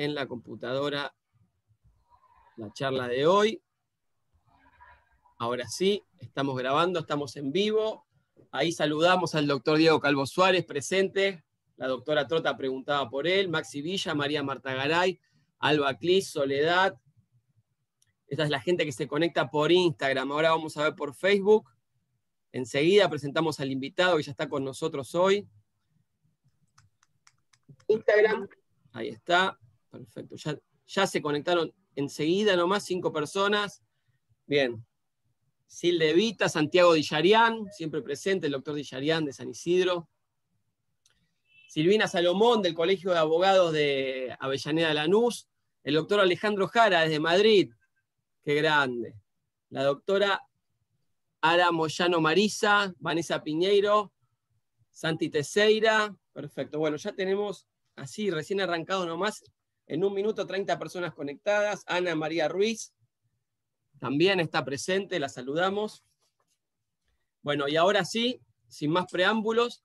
en la computadora la charla de hoy. Ahora sí, estamos grabando, estamos en vivo. Ahí saludamos al doctor Diego Calvo Suárez, presente. La doctora Trota preguntaba por él. Maxi Villa, María Marta Garay, Alba Clis, Soledad. Esta es la gente que se conecta por Instagram. Ahora vamos a ver por Facebook. Enseguida presentamos al invitado que ya está con nosotros hoy. Instagram. Ahí está. Perfecto. Ya se conectaron enseguida nomás 5 personas. Bien. Silde Vita, Santiago Dillarián, siempre presente, el doctor Dillarián de San Isidro. Silvina Salomón, del Colegio de Abogados de Avellaneda Lanús. El doctor Alejandro Jara, desde Madrid. Qué grande. La doctora Ara Moyano Marisa, Vanessa Piñeiro, Santi Teseira. Perfecto. Bueno, ya tenemos así, recién arrancado nomás, en 1 minuto 30 personas conectadas. Ana María Ruiz también está presente, la saludamos. Bueno, y ahora sí, sin más preámbulos,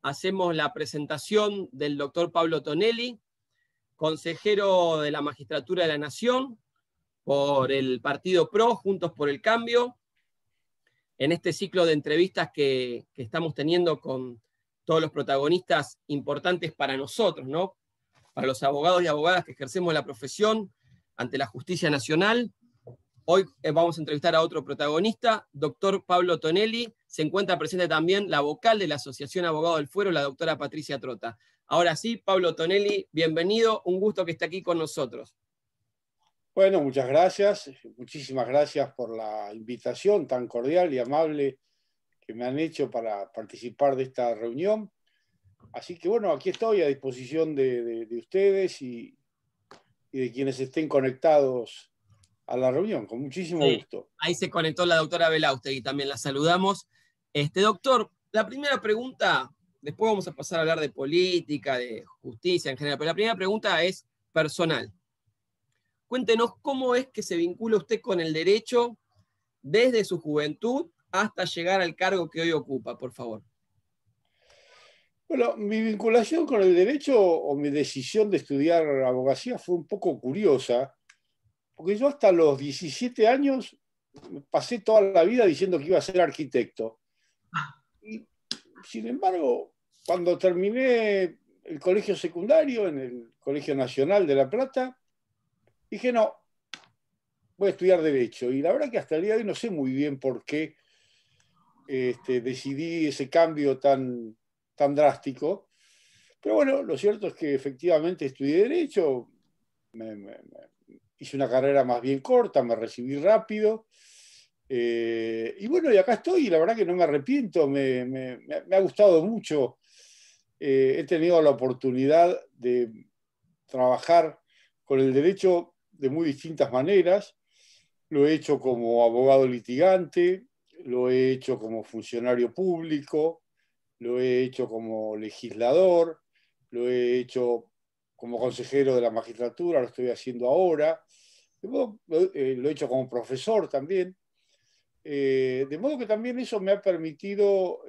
hacemos la presentación del doctor Pablo Tonelli, consejero de la Magistratura de la Nación, por el Partido PRO, Juntos por el Cambio, en este ciclo de entrevistas que estamos teniendo con todos los protagonistas importantes para nosotros, ¿no? Para los abogados y abogadas que ejercemos la profesión ante la justicia nacional. Hoy vamos a entrevistar a otro protagonista, doctor Pablo Tonelli. Se encuentra presente también la vocal de la Asociación Abogado del Fuero, la doctora Patricia Trota. Ahora sí, Pablo Tonelli, bienvenido. Un gusto que esté aquí con nosotros. Bueno, muchas gracias. Muchísimas gracias por la invitación tan cordial y amable que me han hecho para participar de esta reunión. Así que bueno, aquí estoy a disposición de ustedes y de quienes estén conectados a la reunión, con muchísimo gusto. Ahí se conectó la doctora Belaustegui, también la saludamos. Doctor, la primera pregunta, después vamos a pasar a hablar de política, de justicia en general, pero la primera pregunta es personal. Cuéntenos cómo es que se vincula usted con el derecho desde su juventud hasta llegar al cargo que hoy ocupa, por favor. Bueno, mi vinculación con el derecho o mi decisión de estudiar abogacía fue un poco curiosa, porque yo hasta los 17 años pasé toda la vida diciendo que iba a ser arquitecto. Y, sin embargo, cuando terminé el colegio secundario en el Colegio Nacional de La Plata, dije, no, voy a estudiar Derecho. Y la verdad que hasta el día de hoy no sé muy bien por qué decidí ese cambio tan drástico. Pero bueno, lo cierto es que efectivamente estudié Derecho, hice una carrera más bien corta, me recibí rápido. Y bueno, y acá estoy, y la verdad que no me arrepiento, me ha gustado mucho. He tenido la oportunidad de trabajar con el derecho de muy distintas maneras. Lo he hecho como abogado litigante, lo he hecho como funcionario público, lo he hecho como legislador, lo he hecho como consejero de la magistratura, lo estoy haciendo ahora. Lo he hecho como profesor también. De modo que también eso me ha permitido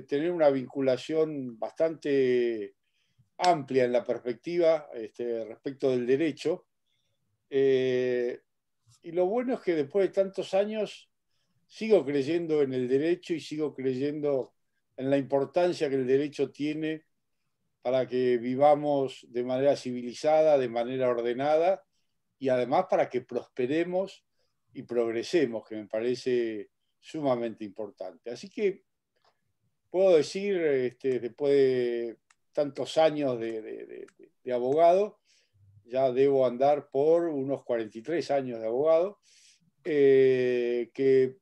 tener una vinculación bastante amplia en la perspectiva respecto del derecho. Y lo bueno es que después de tantos años sigo creyendo en el derecho y sigo creyendo en la importancia que el derecho tiene para que vivamos de manera civilizada, de manera ordenada y además para que prosperemos y progresemos, que me parece sumamente importante. Así que puedo decir, después de tantos años de abogado, ya debo andar por unos 43 años de abogado, que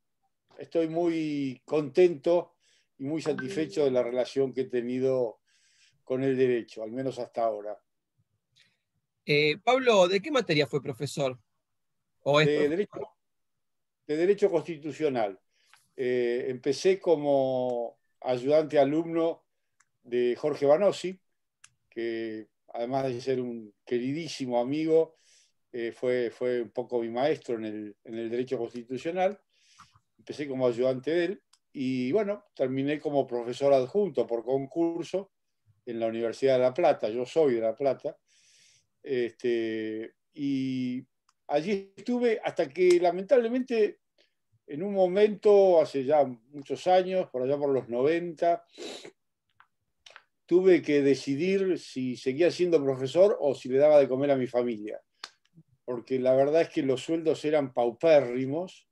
estoy muy contento y muy satisfecho de la relación que he tenido con el derecho, al menos hasta ahora. Pablo, ¿de qué materia fue profesor? De derecho constitucional. Empecé como ayudante alumno de Jorge Banossi, que además de ser un queridísimo amigo, fue un poco mi maestro en el derecho constitucional. Empecé como ayudante de él y bueno, terminé como profesor adjunto por concurso en la Universidad de La Plata. Yo soy de La Plata. Y allí estuve hasta que lamentablemente en un momento, hace ya muchos años, por allá por los 90, tuve que decidir si seguía siendo profesor o si le daba de comer a mi familia, porque la verdad es que los sueldos eran paupérrimos.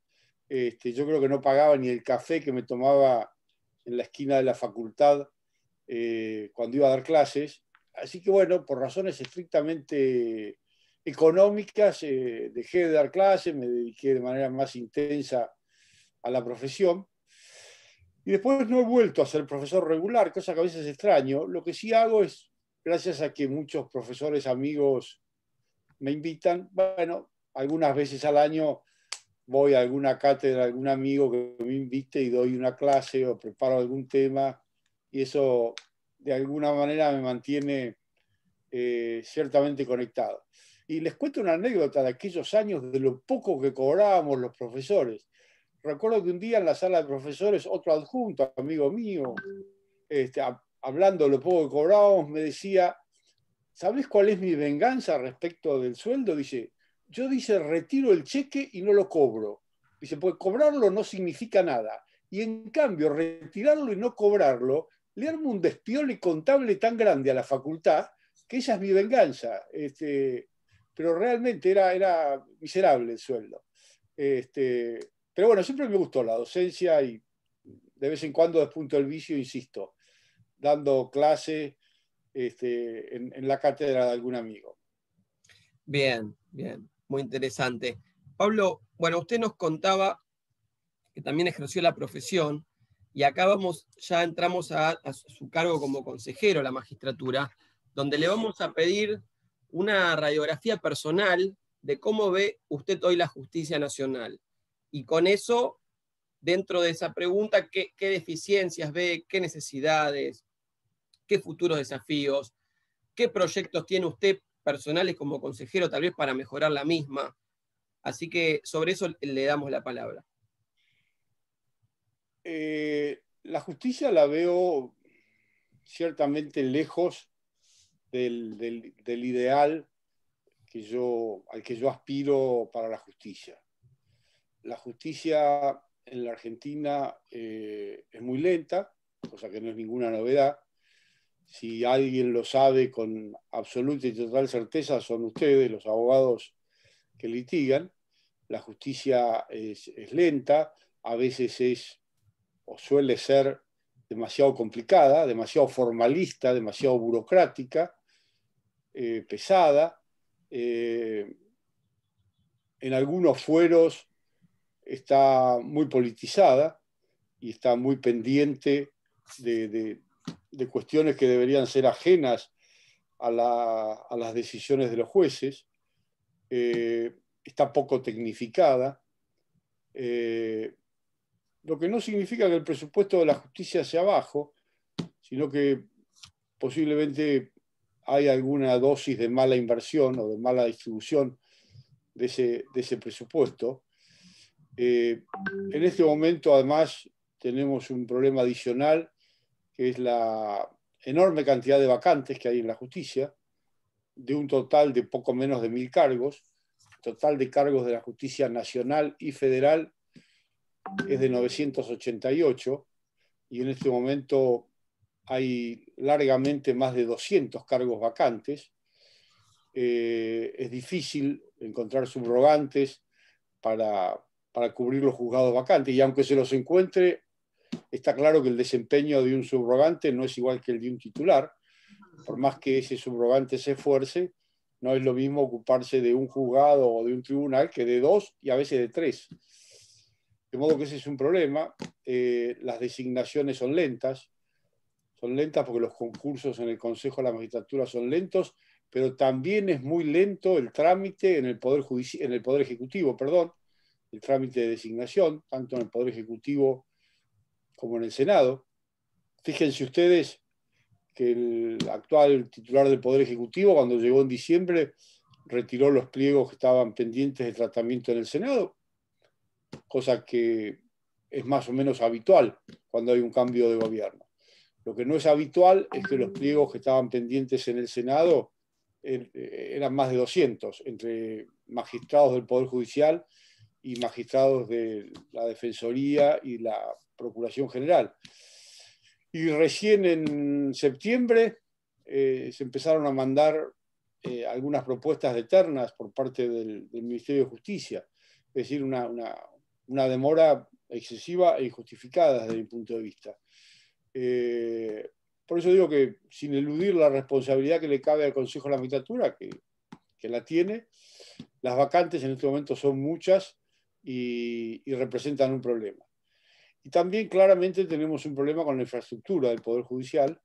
Yo creo que no pagaba ni el café que me tomaba en la esquina de la facultad cuando iba a dar clases. Así que bueno, por razones estrictamente económicas, dejé de dar clases, me dediqué de manera más intensa a la profesión. Y después no he vuelto a ser profesor regular, cosa que a veces extraño. Lo que sí hago es, gracias a que muchos profesores amigos me invitan, bueno, algunas veces al año voy a alguna cátedra, algún amigo que me invite y doy una clase o preparo algún tema, y eso de alguna manera me mantiene ciertamente conectado. Y les cuento una anécdota de aquellos años de lo poco que cobrábamos los profesores. Recuerdo que un día en la sala de profesores, otro adjunto, amigo mío, hablando de lo poco que cobrábamos, me decía, ¿sabes cuál es mi venganza respecto del sueldo? Dice, yo retiro el cheque y no lo cobro. Dice, porque cobrarlo no significa nada. Y en cambio, retirarlo y no cobrarlo, le armo un despiole contable tan grande a la facultad que esa es mi venganza. Pero realmente era miserable el sueldo. Pero bueno, siempre me gustó la docencia y de vez en cuando despunto el vicio, insisto, dando clase en la cátedra de algún amigo. Bien, bien, muy interesante. Pablo, bueno, usted nos contaba que también ejerció la profesión y acá ya entramos a su cargo como consejero, la magistratura, donde le vamos a pedir una radiografía personal de cómo ve usted hoy la justicia nacional. Y con eso, dentro de esa pregunta, qué deficiencias ve, qué necesidades, qué futuros desafíos, qué proyectos tiene usted personales como consejero tal vez para mejorar la misma. Así que sobre eso le damos la palabra. La justicia la veo ciertamente lejos del ideal al que yo aspiro para la justicia. La justicia en la Argentina es muy lenta, cosa que no es ninguna novedad. Si alguien lo sabe con absoluta y total certeza, son ustedes, los abogados que litigan. La justicia es lenta, a veces es o suele ser demasiado complicada, demasiado formalista, demasiado burocrática, pesada. En algunos fueros está muy politizada y está muy pendiente de cuestiones que deberían ser ajenas a las decisiones de los jueces. Está poco tecnificada, lo que no significa que el presupuesto de la justicia sea bajo, sino que posiblemente hay alguna dosis de mala inversión o de mala distribución de ese presupuesto. En este momento, además, tenemos un problema adicional, que es la enorme cantidad de vacantes que hay en la justicia, de un total de poco menos de 1000 cargos. El total de cargos de la justicia nacional y federal es de 988, y en este momento hay largamente más de 200 cargos vacantes. Es difícil encontrar subrogantes para cubrir los juzgados vacantes, y aunque se los encuentre, está claro que el desempeño de un subrogante no es igual que el de un titular. Por más que ese subrogante se esfuerce, no es lo mismo ocuparse de un juzgado o de un tribunal que de 2 y a veces de 3. De modo que ese es un problema. Las designaciones son lentas porque los concursos en el Consejo de la Magistratura son lentos, pero también es muy lento el trámite en el Poder Ejecutivo, el trámite de designación, tanto en el Poder Ejecutivo como en el Senado. Fíjense ustedes que el actual titular del Poder Ejecutivo, cuando llegó en diciembre, retiró los pliegos que estaban pendientes de tratamiento en el Senado, cosa que es más o menos habitual cuando hay un cambio de gobierno. Lo que no es habitual es que los pliegos que estaban pendientes en el Senado eran más de 200, entre magistrados del Poder Judicial y magistrados de la Defensoría y la Procuración General. Y recién en septiembre se empezaron a mandar algunas propuestas de ternas por parte del Ministerio de Justicia, es decir, una demora excesiva e injustificada desde mi punto de vista. Por eso digo que, sin eludir la responsabilidad que le cabe al Consejo de la Magistratura, que la tiene, las vacantes en este momento son muchas y representan un problema. Y también claramente tenemos un problema con la infraestructura del Poder Judicial,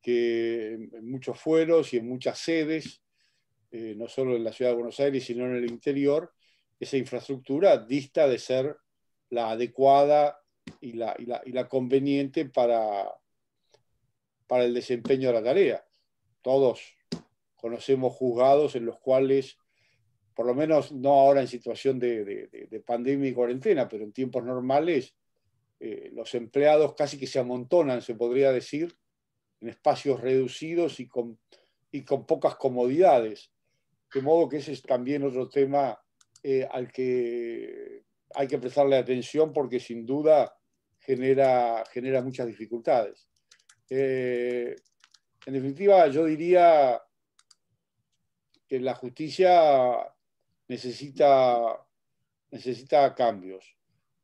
que en muchos fueros y en muchas sedes, no solo en la ciudad de Buenos Aires, sino en el interior, esa infraestructura dista de ser la adecuada y la conveniente para el desempeño de la tarea. Todos conocemos juzgados en los cuales, por lo menos no ahora en situación de pandemia y cuarentena, pero en tiempos normales, los empleados casi que se amontonan, se podría decir, en espacios reducidos y con pocas comodidades. De modo que ese es también otro tema al que hay que prestarle atención, porque sin duda genera muchas dificultades. En definitiva, yo diría que la justicia necesita cambios.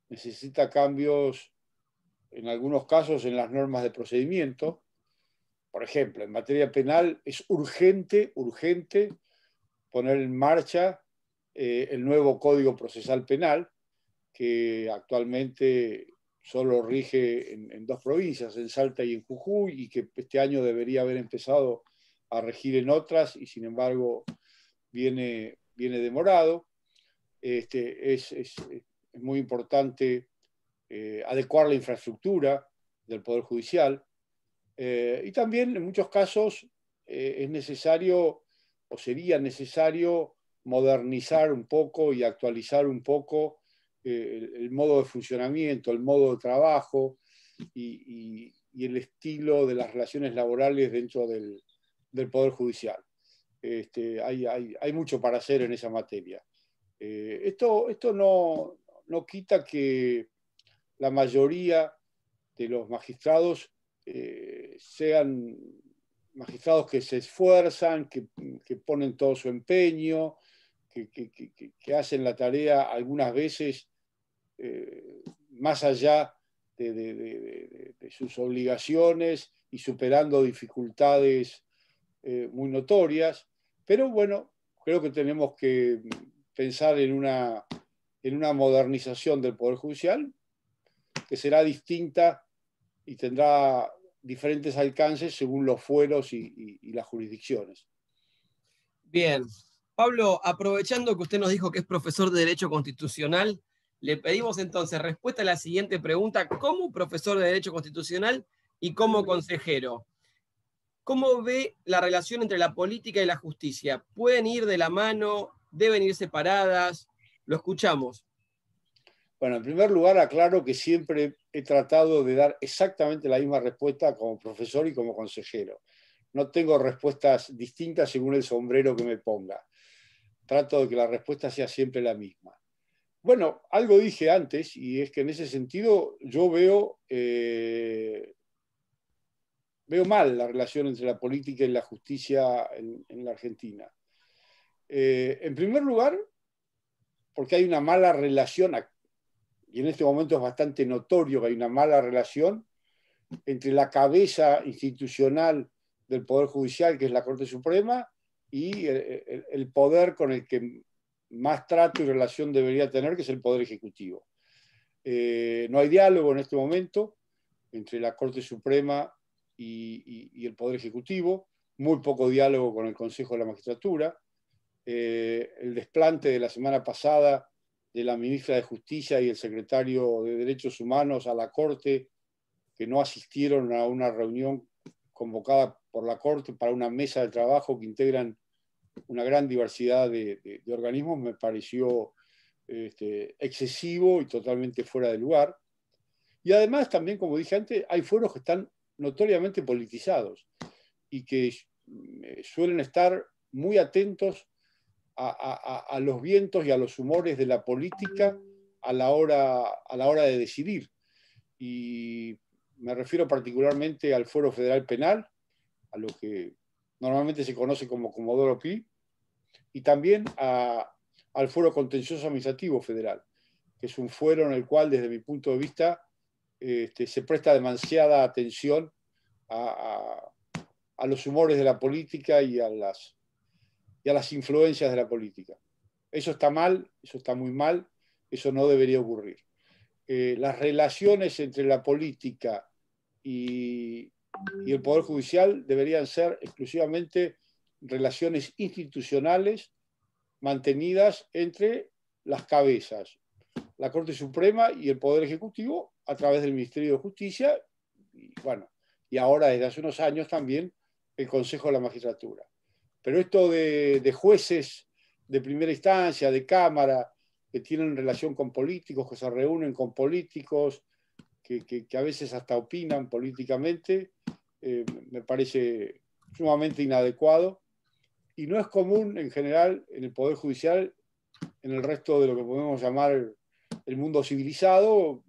Necesita cambios, en algunos casos, en las normas de procedimiento. Por ejemplo, en materia penal es urgente poner en marcha el nuevo Código Procesal Penal, que actualmente solo rige en 2 provincias, en Salta y en Jujuy, y que este año debería haber empezado a regir en otras, y sin embargo viene demorado. Es muy importante adecuar la infraestructura del Poder Judicial, y también en muchos casos es necesario, o sería necesario, modernizar un poco y actualizar un poco el modo de funcionamiento, el modo de trabajo y el estilo de las relaciones laborales dentro del Poder Judicial. Hay mucho para hacer en esa materia. Esto no quita que la mayoría de los magistrados sean magistrados que se esfuerzan, que ponen todo su empeño, que hacen la tarea algunas veces más allá de sus obligaciones y superando dificultades muy notorias. Pero bueno, creo que tenemos que pensar en una modernización del Poder Judicial que será distinta y tendrá diferentes alcances según los fueros y las jurisdicciones. Bien. Pablo, aprovechando que usted nos dijo que es profesor de Derecho Constitucional, le pedimos entonces respuesta a la siguiente pregunta: como profesor de Derecho Constitucional y como consejero, ¿cómo ve la relación entre la política y la justicia? ¿Pueden ir de la mano? ¿Deben ir separadas? Lo escuchamos. Bueno, en primer lugar, aclaro que siempre he tratado de dar exactamente la misma respuesta como profesor y como consejero. No tengo respuestas distintas según el sombrero que me ponga. Trato de que la respuesta sea siempre la misma. Bueno, algo dije antes, y es que en ese sentido yo veo mal la relación entre la política y la justicia en la Argentina. En primer lugar, porque hay una mala relación, y en este momento es bastante notorio que hay una mala relación entre la cabeza institucional del Poder Judicial, que es la Corte Suprema, y el poder con el que más trato y relación debería tener, que es el Poder Ejecutivo. No hay diálogo en este momento entre la Corte Suprema y el Poder Ejecutivo, muy poco diálogo con el Consejo de la Magistratura. El desplante de la semana pasada de la ministra de Justicia y el secretario de Derechos Humanos a la Corte, que no asistieron a una reunión convocada por la Corte para una mesa de trabajo que integran una gran diversidad de organismos, me pareció excesivo y totalmente fuera de lugar. Y además también, como dije antes, hay fueros que están notoriamente politizados y que suelen estar muy atentos a los vientos y a los humores de la política a la hora de decidir. Y me refiero particularmente al Fuero Federal Penal, a lo que normalmente se conoce como Comodoro Pi, y también al Fuero Contencioso Administrativo Federal, que es un fuero en el cual, desde mi punto de vista, se presta demasiada atención a los humores de la política y a las influencias de la política. Eso está mal, eso está muy mal, eso no debería ocurrir. Las relaciones entre la política y el Poder Judicial deberían ser exclusivamente relaciones institucionales mantenidas entre las cabezas, la Corte Suprema y el Poder Ejecutivo a través del Ministerio de Justicia y, bueno, y ahora desde hace unos años también el Consejo de la Magistratura. Pero esto de jueces de primera instancia, de Cámara, que tienen relación con políticos, que se reúnen con políticos, que a veces hasta opinan políticamente, me parece sumamente inadecuado y no es común en general en el Poder Judicial, en el resto de lo que podemos llamar el mundo civilizado,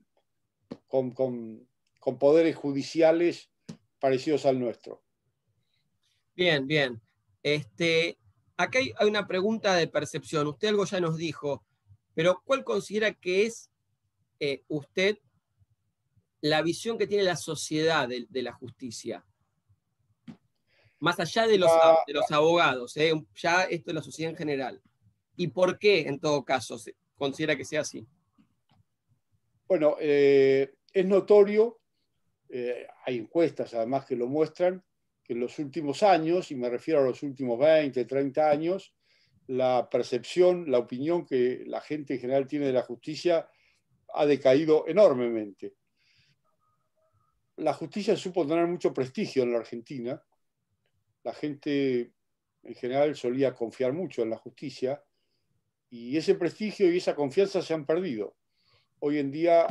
con poderes judiciales parecidos al nuestro. Bien, bien. Acá hay una pregunta de percepción. Usted algo ya nos dijo, pero ¿cuál considera que es usted la visión que tiene la sociedad de la justicia? Más allá de los abogados, ya esto es la sociedad en general. ¿Y por qué, en todo caso, se considera que sea así? Bueno, es notorio, hay encuestas además que lo muestran, que en los últimos años, y me refiero a los últimos 20, 30 años, la percepción, la opinión que la gente en general tiene de la justicia ha decaído enormemente. La justicia supo tener mucho prestigio en la Argentina. La gente en general solía confiar mucho en la justicia y ese prestigio y esa confianza se han perdido. Hoy en día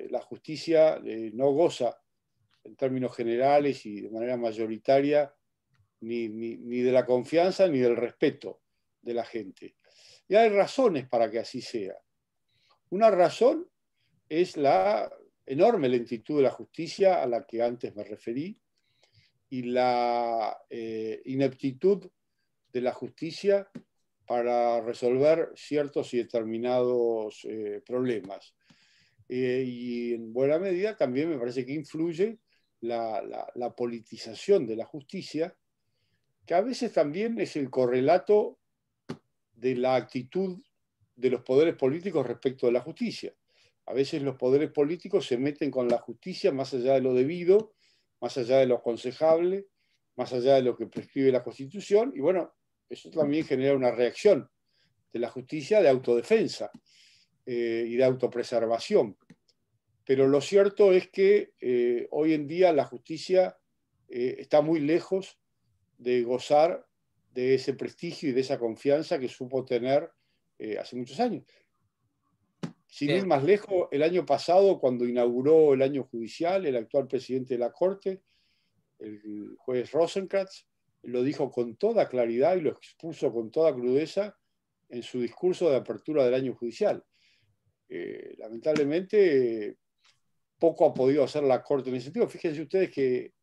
la justicia no goza en términos generales y de manera mayoritaria ni de la confianza ni del respeto de la gente. Y hay razones para que así sea. Una razón es la enorme lentitud de la justicia a la que antes me referí y la ineptitud de la justicia para resolver ciertos y determinados problemas. Y en buena medida también me parece que influye la politización de la justicia, que a veces también es el correlato de la actitud de los poderes políticos respecto de la justicia. A veces los poderes políticos se meten con la justicia más allá de lo debido, más allá de lo aconsejable, más allá de lo que prescribe la Constitución, y bueno, eso también genera una reacción de la justicia de autodefensa y de autopreservación. Pero lo cierto es que hoy en día la justicia está muy lejos de gozar de ese prestigio y de esa confianza que supo tener hace muchos años. Sin ir más lejos, el año pasado, cuando inauguró el año judicial, el actual presidente de la Corte, el juez Rosenkrantz, lo dijo con toda claridad y lo expuso con toda crudeza en su discurso de apertura del año judicial. Lamentablemente, poco ha podido hacer la Corte en ese sentido. Fíjense ustedes que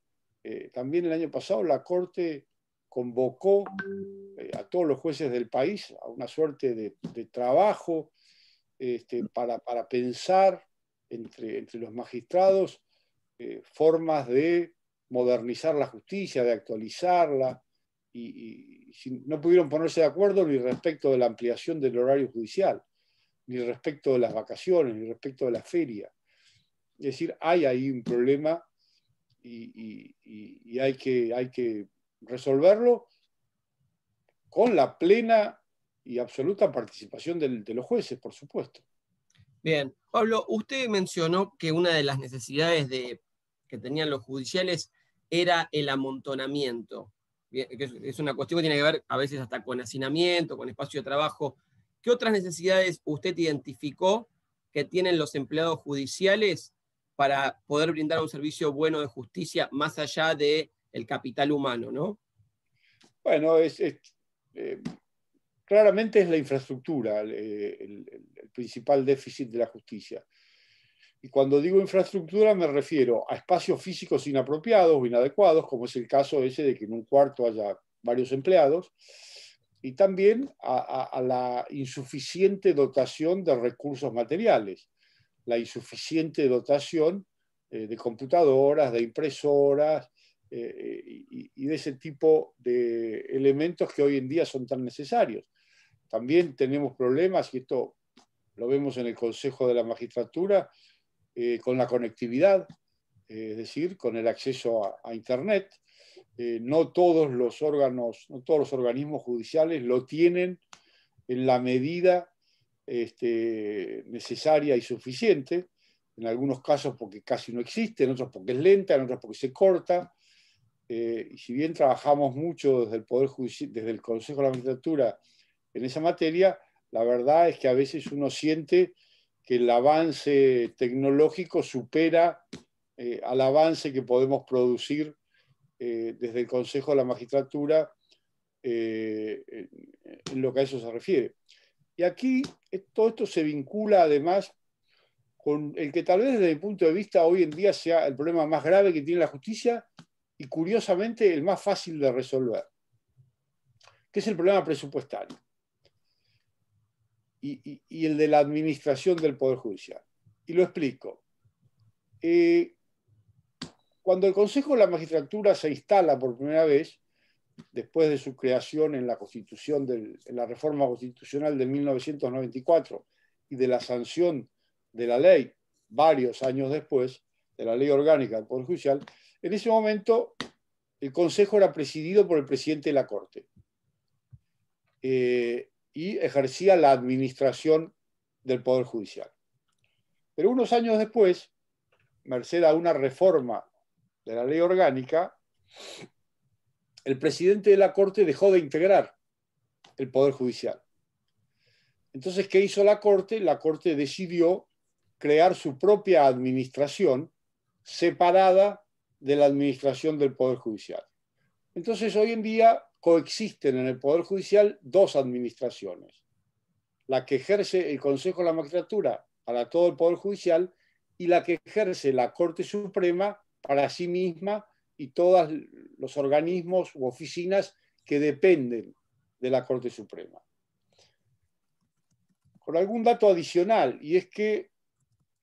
también el año pasado la Corte convocó a todos los jueces del país a una suerte de trabajo para pensar entre los magistrados formas de modernizar la justicia, de actualizarla, y no pudieron ponerse de acuerdo ni respecto de la ampliación del horario judicial, ni respecto de las vacaciones, ni respecto de la feria. Es decir, hay ahí un problema y hay que resolverlo con la plena y absoluta participación de los jueces, por supuesto. Bien, Pablo, usted mencionó que una de las necesidades que tenían los judiciales era el amontonamiento. Bien, que es una cuestión que tiene que ver a veces hasta con hacinamiento, con espacio de trabajo. ¿Qué otras necesidades usted identificó que tienen los empleados judiciales para poder brindar un servicio bueno de justicia más allá del capital humano, ¿no? Bueno, claramente es la infraestructura el principal déficit de la justicia. Y cuando digo infraestructura me refiero a espacios físicos inapropiados o inadecuados, como es el caso ese de que en un cuarto haya varios empleados, y también a la insuficiente dotación de recursos materiales, la insuficiente dotación de computadoras, de impresoras y de ese tipo de elementos que hoy en día son tan necesarios. También tenemos problemas, y esto lo vemos en el Consejo de la Magistratura, con la conectividad, es decir, con el acceso a Internet. No todos los órganos, no todos los organismos judiciales lo tienen en la medida necesaria y suficiente, en algunos casos porque casi no existe, en otros porque es lenta, en otros porque se corta. Y si bien trabajamos mucho desde el Poder Judicial, desde el Consejo de la Magistratura en esa materia, la verdad es que a veces uno siente que el avance tecnológico supera al avance que podemos producir desde el Consejo de la Magistratura en lo que a eso se refiere. Y aquí todo esto se vincula además con el que tal vez desde mi punto de vista hoy en día sea el problema más grave que tiene la justicia y curiosamente el más fácil de resolver, que es el problema presupuestario y el de la administración del Poder Judicial. Y lo explico. Cuando el Consejo de la Magistratura se instala por primera vez, después de su creación en la Constitución, en la reforma constitucional de 1994 y de la sanción de la ley varios años después, de la ley orgánica del Poder Judicial, en ese momento el Consejo era presidido por el presidente de la Corte y ejercía la administración del Poder Judicial. Pero unos años después, merced a una reforma de la ley orgánica, el presidente de la Corte dejó de integrar el Poder Judicial. Entonces, ¿qué hizo la Corte? La Corte decidió crear su propia administración separada de la administración del Poder Judicial. Entonces, hoy en día coexisten en el Poder Judicial dos administraciones. La que ejerce el Consejo de la Magistratura para todo el Poder Judicial y la que ejerce la Corte Suprema para sí misma y todos los organismos u oficinas que dependen de la Corte Suprema. Con algún dato adicional, y es que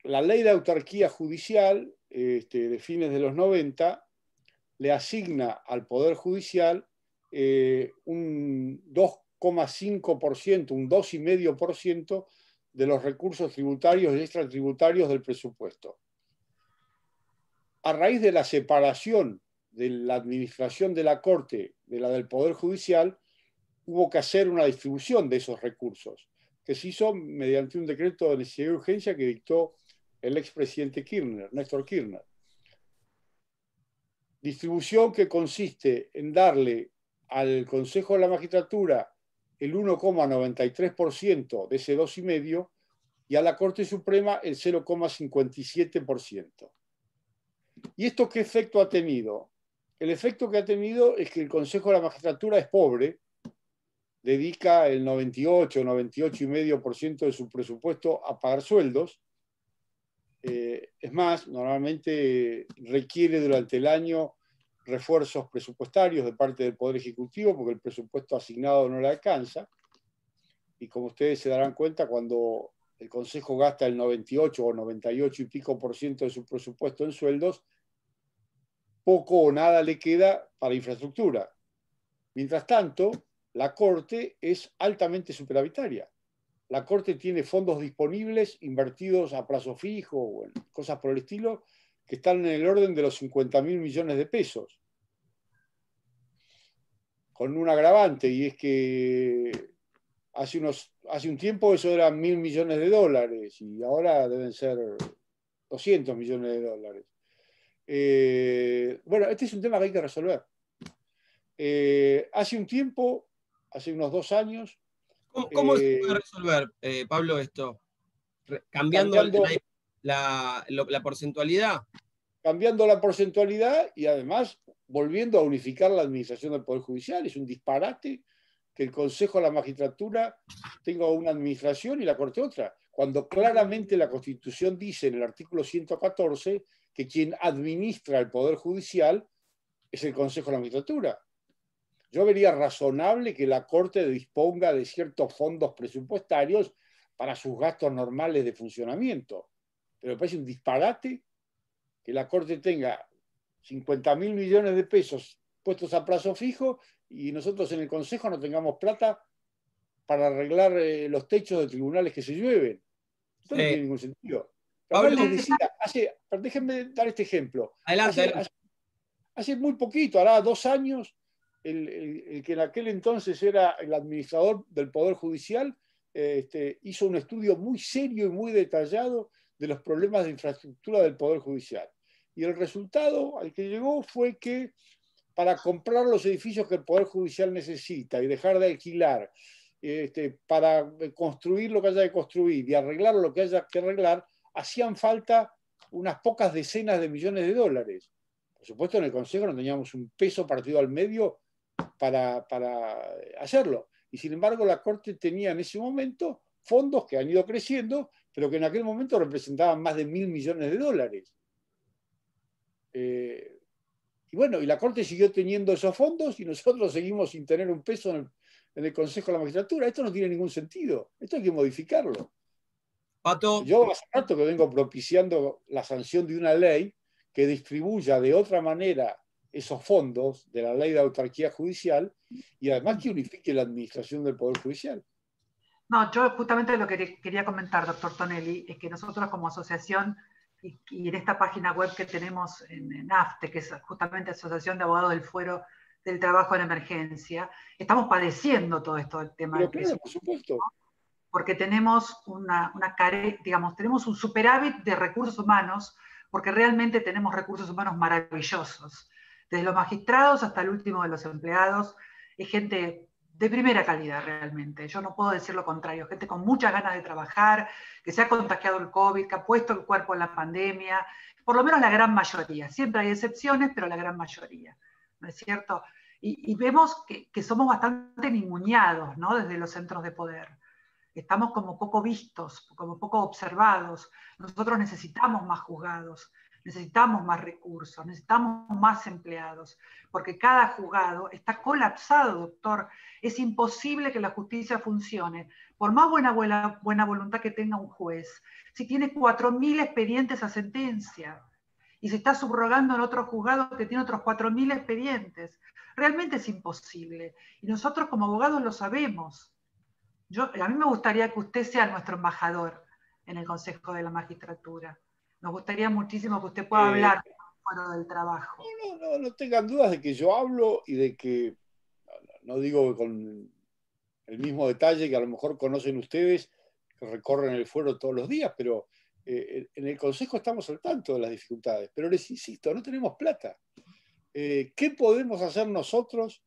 la ley de autarquía judicial de fines de los 90 le asigna al Poder Judicial un 2,5%, un 2,5% de los recursos tributarios y extratributarios del presupuesto. A raíz de la separación de la administración de la Corte de la del Poder Judicial, hubo que hacer una distribución de esos recursos, que se hizo mediante un decreto de necesidad y urgencia que dictó el expresidente Kirchner, Néstor Kirchner. Distribución que consiste en darle al Consejo de la Magistratura el 1,93% de ese 2,5% y a la Corte Suprema el 0,57%. ¿Y esto qué efecto ha tenido? El efecto que ha tenido es que el Consejo de la Magistratura es pobre, dedica el 98, 98,5% de su presupuesto a pagar sueldos. Es más, normalmente requiere durante el año refuerzos presupuestarios de parte del Poder Ejecutivo porque el presupuesto asignado no le alcanza. Y como ustedes se darán cuenta, cuando el Consejo gasta el 98 o 98 y pico % de su presupuesto en sueldos, poco o nada le queda para infraestructura. Mientras tanto, la Corte es altamente superavitaria. La Corte tiene fondos disponibles invertidos a plazo fijo o en cosas por el estilo que están en el orden de los 50.000 millones de pesos. Con un agravante, y es que hace un tiempo eso eran 1.000 millones de dólares y ahora deben ser 200 millones de dólares. Bueno, este es un tema que hay que resolver. Hace un tiempo, hace unos 2 años... ¿Cómo se puede resolver, Pablo, esto? ¿Cambiando la porcentualidad? Cambiando la porcentualidad y además volviendo a unificar la administración del Poder Judicial. Es un disparate que el Consejo de la Magistratura tenga una administración y la Corte otra, cuando claramente la Constitución dice en el artículo 114 que quien administra el Poder Judicial es el Consejo de la Magistratura. Yo vería razonable que la Corte disponga de ciertos fondos presupuestarios para sus gastos normales de funcionamiento. Pero me parece un disparate que la Corte tenga 50.000 millones de pesos puestos a plazo fijo y nosotros en el Consejo no tengamos plata para arreglar los techos de tribunales que se llueven. Esto no tiene ningún sentido. Pablo, Además les decía, déjenme dar este ejemplo. Adelante. Hace muy poquito, hará 2 años, el que en aquel entonces era el administrador del Poder Judicial, hizo un estudio muy serio y muy detallado de los problemas de infraestructura del Poder Judicial. Y el resultado al que llegó fue que para comprar los edificios que el Poder Judicial necesita y dejar de alquilar, para construir lo que haya que construir y arreglar lo que haya que arreglar, hacían falta unas pocas decenas de millones de dólares. Por supuesto, en el Consejo no teníamos un peso partido al medio para hacerlo. Y sin embargo, la Corte tenía en ese momento fondos que han ido creciendo, pero que en aquel momento representaban más de 1.000 millones de dólares. Y bueno, y la Corte siguió teniendo esos fondos y nosotros seguimos sin tener un peso en el Consejo de la Magistratura. Esto no tiene ningún sentido. Esto hay que modificarlo. Pato. Yo hace rato que vengo propiciando la sanción de una ley que distribuya de otra manera esos fondos de la ley de autarquía judicial y además que unifique la administración del Poder Judicial. No, yo justamente lo que quería comentar, doctor Tonelli, es que nosotros como asociación y en esta página web que tenemos en AFTE, que es justamente Asociación de Abogados del Fuero del Trabajo en Emergencia, estamos padeciendo todo esto del tema del presupuesto. Por supuesto. Porque tenemos tenemos un superávit de recursos humanos, porque realmente tenemos recursos humanos maravillosos. Desde los magistrados hasta el último de los empleados, es gente de primera calidad realmente. Yo no puedo decir lo contrario. Gente con muchas ganas de trabajar, que se ha contagiado el COVID, que ha puesto el cuerpo en la pandemia, por lo menos la gran mayoría. Siempre hay excepciones, pero la gran mayoría, ¿no es cierto? Y vemos que somos bastante ninguneados, ¿no? Desde los centros de poder. Estamos como poco vistos, como poco observados. Nosotros necesitamos más juzgados, necesitamos más recursos, necesitamos más empleados, porque cada juzgado está colapsado, doctor. Es imposible que la justicia funcione, por más buena voluntad que tenga un juez, si tiene 4.000 expedientes a sentencia y se está subrogando en otro juzgado que tiene otros 4.000 expedientes. Realmente es imposible. Y nosotros como abogados lo sabemos. A mí me gustaría que usted sea nuestro embajador en el Consejo de la Magistratura. Nos gustaría muchísimo que usted pueda hablar del trabajo. No tengan dudas de que yo hablo y de que, no digo con el mismo detalle que a lo mejor conocen ustedes, que recorren el fuero todos los días, pero en el Consejo estamos al tanto de las dificultades. Pero les insisto, no tenemos plata. ¿Qué podemos hacer nosotros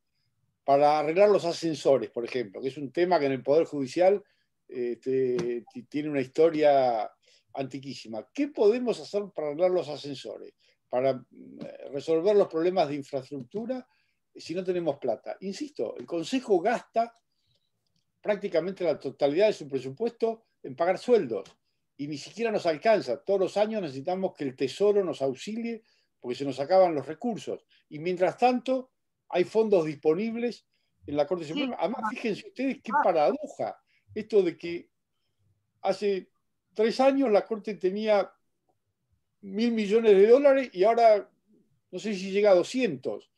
para arreglar los ascensores, por ejemplo? Que es un tema que en el Poder Judicial tiene una historia antiquísima. ¿Qué podemos hacer para arreglar los ascensores? Para resolver los problemas de infraestructura si no tenemos plata. Insisto, el Consejo gasta prácticamente la totalidad de su presupuesto en pagar sueldos y ni siquiera nos alcanza. Todos los años necesitamos que el Tesoro nos auxilie porque se nos acaban los recursos. Y mientras tanto, hay fondos disponibles en la Corte Suprema. Además, fíjense ustedes qué paradoja esto de que hace 3 años la Corte tenía 1.000 millones de dólares y ahora no sé si llega a 200.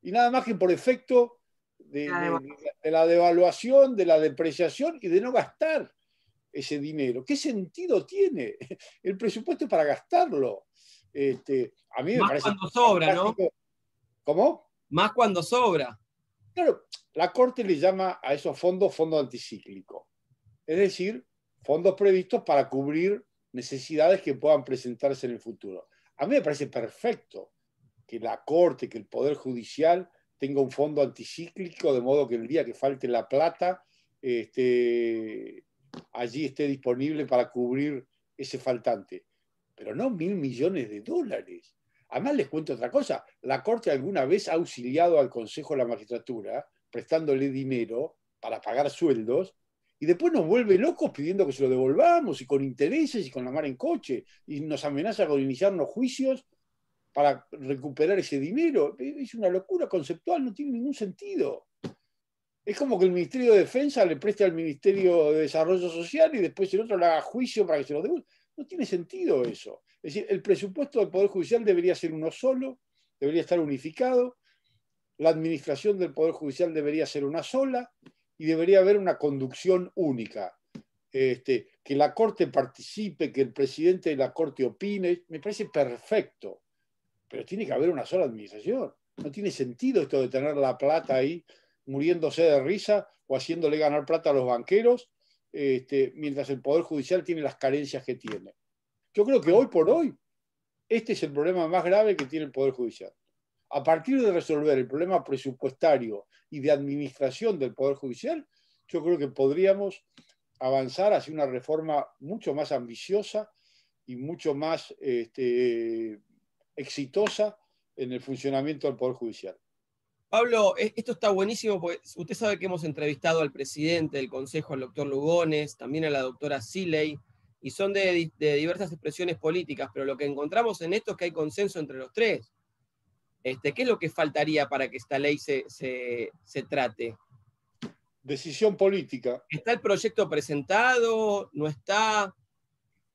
Y nada más que por efecto de la devaluación, de la depreciación y de no gastar ese dinero. ¿Qué sentido tiene? El presupuesto es para gastarlo. A mí me más parece cuando sobra, ¿no? ¿Cómo? Más cuando sobra. Claro, la Corte le llama a esos fondos fondo anticíclico. Es decir, fondos previstos para cubrir necesidades que puedan presentarse en el futuro. A mí me parece perfecto que la Corte, que el Poder Judicial tenga un fondo anticíclico, de modo que el día que falte la plata, allí esté disponible para cubrir ese faltante. Pero no 1.000 millones de dólares. Además, les cuento otra cosa. La Corte alguna vez ha auxiliado al Consejo de la Magistratura, prestándole dinero, para pagar sueldos, y después nos vuelve locos pidiendo que se lo devolvamos, y con intereses, y con la mar en coche, y nos amenaza con iniciarnos juicios para recuperar ese dinero. Es una locura conceptual, no tiene ningún sentido. Es como que el Ministerio de Defensa le preste al Ministerio de Desarrollo Social y después el otro le haga juicio para que se lo devuelva. No tiene sentido eso. Es decir, el presupuesto del Poder Judicial debería ser uno solo, debería estar unificado, la administración del Poder Judicial debería ser una sola y debería haber una conducción única. Que la Corte participe, que el presidente de la Corte opine, me parece perfecto, pero tiene que haber una sola administración. No tiene sentido esto de tener la plata ahí muriéndose de risa o haciéndole ganar plata a los banqueros, mientras el Poder Judicial tiene las carencias que tiene. Yo creo que hoy por hoy este es el problema más grave que tiene el Poder Judicial. A partir de resolver el problema presupuestario y de administración del Poder Judicial, yo creo que podríamos avanzar hacia una reforma mucho más ambiciosa y mucho más exitosa en el funcionamiento del Poder Judicial. Pablo, esto está buenísimo porque usted sabe que hemos entrevistado al presidente del Consejo, al doctor Lugones, también a la doctora Siley, y son de diversas expresiones políticas, pero lo que encontramos en esto es que hay consenso entre los tres. ¿Qué es lo que faltaría para que esta ley se trate? Decisión política. ¿Está el proyecto presentado? ¿No está?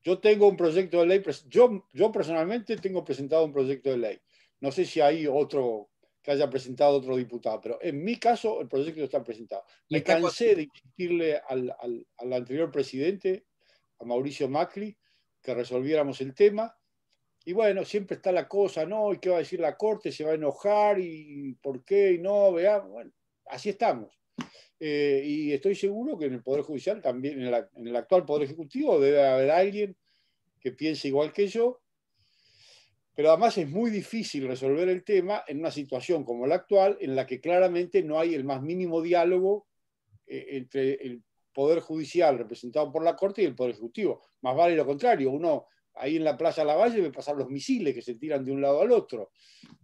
Yo tengo un proyecto de ley, yo personalmente tengo presentado un proyecto de ley. No sé si hay otro que haya presentado otro diputado, pero en mi caso el proyecto está presentado. Me cansé de insistirle al anterior presidente, a Mauricio Macri, que resolviéramos el tema. Y bueno, siempre está la cosa, ¿no? ¿Y qué va a decir la Corte? ¿Se va a enojar? ¿Y por qué? Y no, veamos. Bueno, así estamos. Y estoy seguro que en el Poder Judicial, también en el actual Poder Ejecutivo, debe haber alguien que piense igual que yo. Pero además es muy difícil resolver el tema en una situación como la actual, en la que claramente no hay el más mínimo diálogo entre el Poder Judicial representado por la Corte y el Poder Ejecutivo. Más vale lo contrario, uno ahí en la Plaza Lavalle ve pasar los misiles que se tiran de un lado al otro.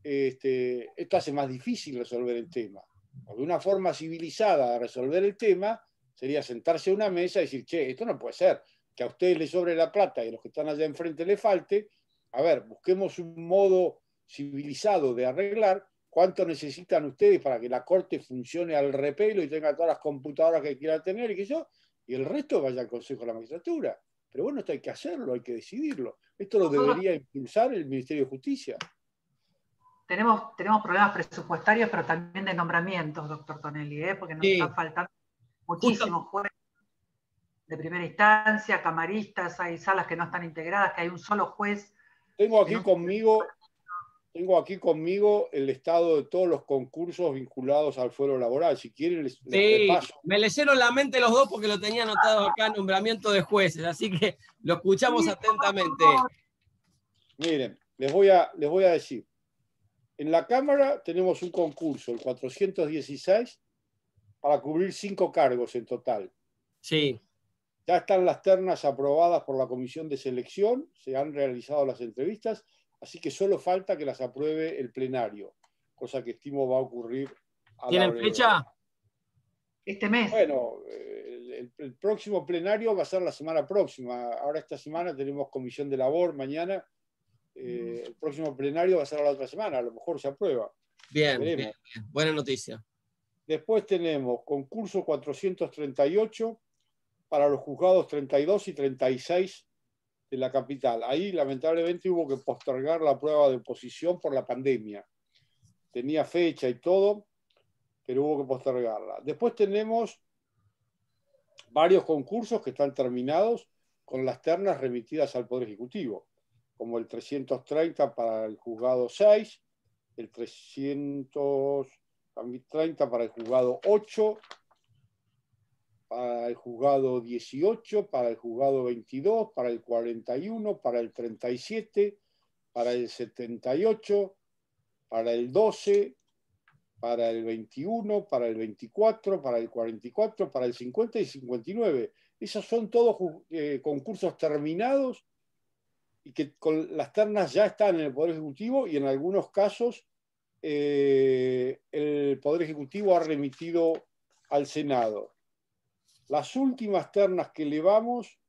Esto hace más difícil resolver el tema. Porque una forma civilizada de resolver el tema sería sentarse a una mesa y decir, che, esto no puede ser, que a ustedes les sobre la plata y a los que están allá enfrente le falte. A ver, busquemos un modo civilizado de arreglar. ¿Cuánto necesitan ustedes para que la Corte funcione al repelo y tenga todas las computadoras que quiera tener y que yo? Y el resto vaya al Consejo de la Magistratura. Pero bueno, esto hay que hacerlo, hay que decidirlo. Esto lo debería impulsar el Ministerio de Justicia. Tenemos problemas presupuestarios, pero también de nombramientos, doctor Tonelli, porque nos están faltando muchísimos jueces de primera instancia, camaristas, hay salas que no están integradas, que hay un solo juez. Tengo aquí conmigo el estado de todos los concursos vinculados al fuero laboral. Si quieren, les repaso. Me leyeron la mente los dos porque lo tenía anotado acá, nombramiento de jueces, así que lo escuchamos atentamente. Miren, les voy a decir. En la Cámara tenemos un concurso, el 416, para cubrir 5 cargos en total. Sí. Ya están las ternas aprobadas por la Comisión de Selección, se han realizado las entrevistas, así que solo falta que las apruebe el plenario, cosa que estimo va a ocurrir a ¿Tienen fecha? Este mes. Bueno, el próximo plenario va a ser la semana próxima. Ahora esta semana tenemos comisión de labor mañana. El próximo plenario va a ser la otra semana, a lo mejor se aprueba. Bien. Buena noticia. Después tenemos concurso 438 para los juzgados 32 y 36 de la capital. Ahí lamentablemente hubo que postergar la prueba de oposición por la pandemia. Tenía fecha y todo, pero hubo que postergarla. Después tenemos varios concursos que están terminados con las ternas remitidas al Poder Ejecutivo, como el 330 para el juzgado 6, el 330 para el juzgado 8, para el juzgado 18, para el juzgado 22, para el 41, para el 37, para el 78, para el 12, para el 21, para el 24, para el 44, para el 50 y 59. Esos son todos concursos terminados y que con las ternas ya están en el Poder Ejecutivo y en algunos casos el Poder Ejecutivo ha remitido al Senado. Las últimas ternas que elevamos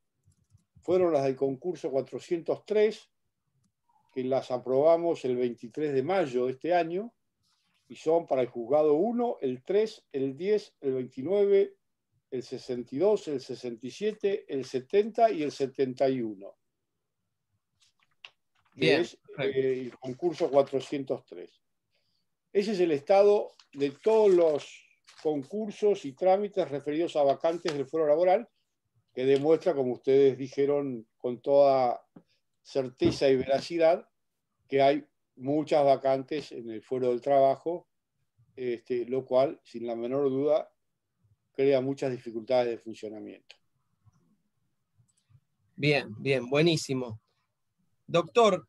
fueron las del concurso 403, que las aprobamos el 23 de mayo de este año, y son para el juzgado 1, el 3, el 10, el 29, el 62, el 67, el 70 y el 71, que Bien, es el concurso 403. Ese es el estado de todos los concursos y trámites referidos a vacantes del fuero laboral, que demuestra, como ustedes dijeron con toda certeza y veracidad, que hay muchas vacantes en el fuero del trabajo, lo cual, sin la menor duda, crea muchas dificultades de funcionamiento. bien, bien, buenísimo. Doctor,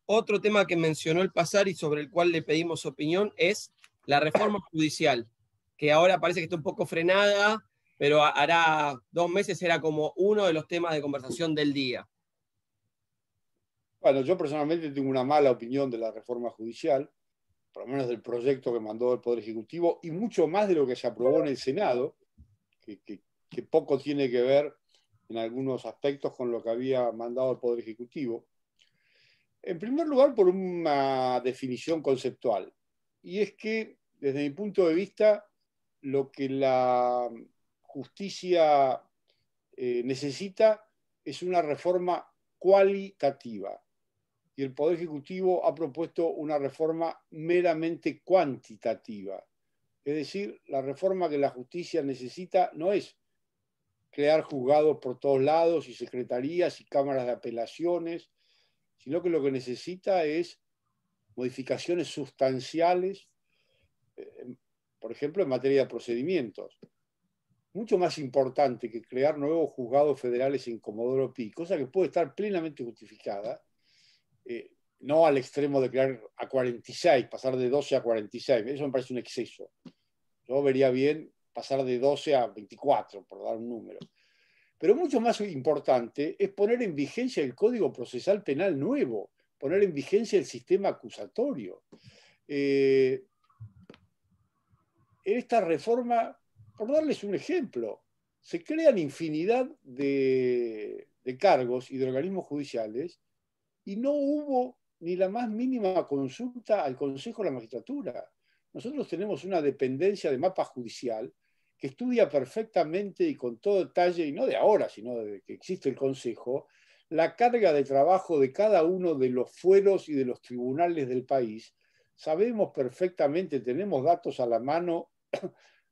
otro tema que mencionó el pasar y sobre el cual le pedimos opinión es la reforma judicial, que ahora parece que está un poco frenada, pero hará 2 meses era como uno de los temas de conversación del día. Bueno, yo personalmente tengo una mala opinión de la reforma judicial, por lo menos del proyecto que mandó el Poder Ejecutivo, y mucho más de lo que se aprobó en el Senado, que poco tiene que ver en algunos aspectos con lo que había mandado el Poder Ejecutivo. En primer lugar, por una definición conceptual, y es que, desde mi punto de vista, lo que la justicia necesita es una reforma cualitativa, y el Poder Ejecutivo ha propuesto una reforma meramente cuantitativa. Es decir, la reforma que la justicia necesita no es crear juzgados por todos lados y secretarías y cámaras de apelaciones, sino que lo que necesita es modificaciones sustanciales, por ejemplo, en materia de procedimientos. Mucho más importante que crear nuevos juzgados federales en Comodoro Pi, cosa que puede estar plenamente justificada, no al extremo de crear a 46, pasar de 12 a 46, eso me parece un exceso. Yo vería bien pasar de 12 a 24, por dar un número. Pero mucho más importante es poner en vigencia el Código Procesal Penal nuevo, poner en vigencia el sistema acusatorio. En esta reforma, por darles un ejemplo, se crean infinidad de cargos y de organismos judiciales y no hubo ni la más mínima consulta al Consejo de la Magistratura. Nosotros tenemos una dependencia de mapa judicial que estudia perfectamente y con todo detalle, y no de ahora, sino desde que existe el Consejo, la carga de trabajo de cada uno de los fueros y de los tribunales del país. Sabemos perfectamente, tenemos datos a la mano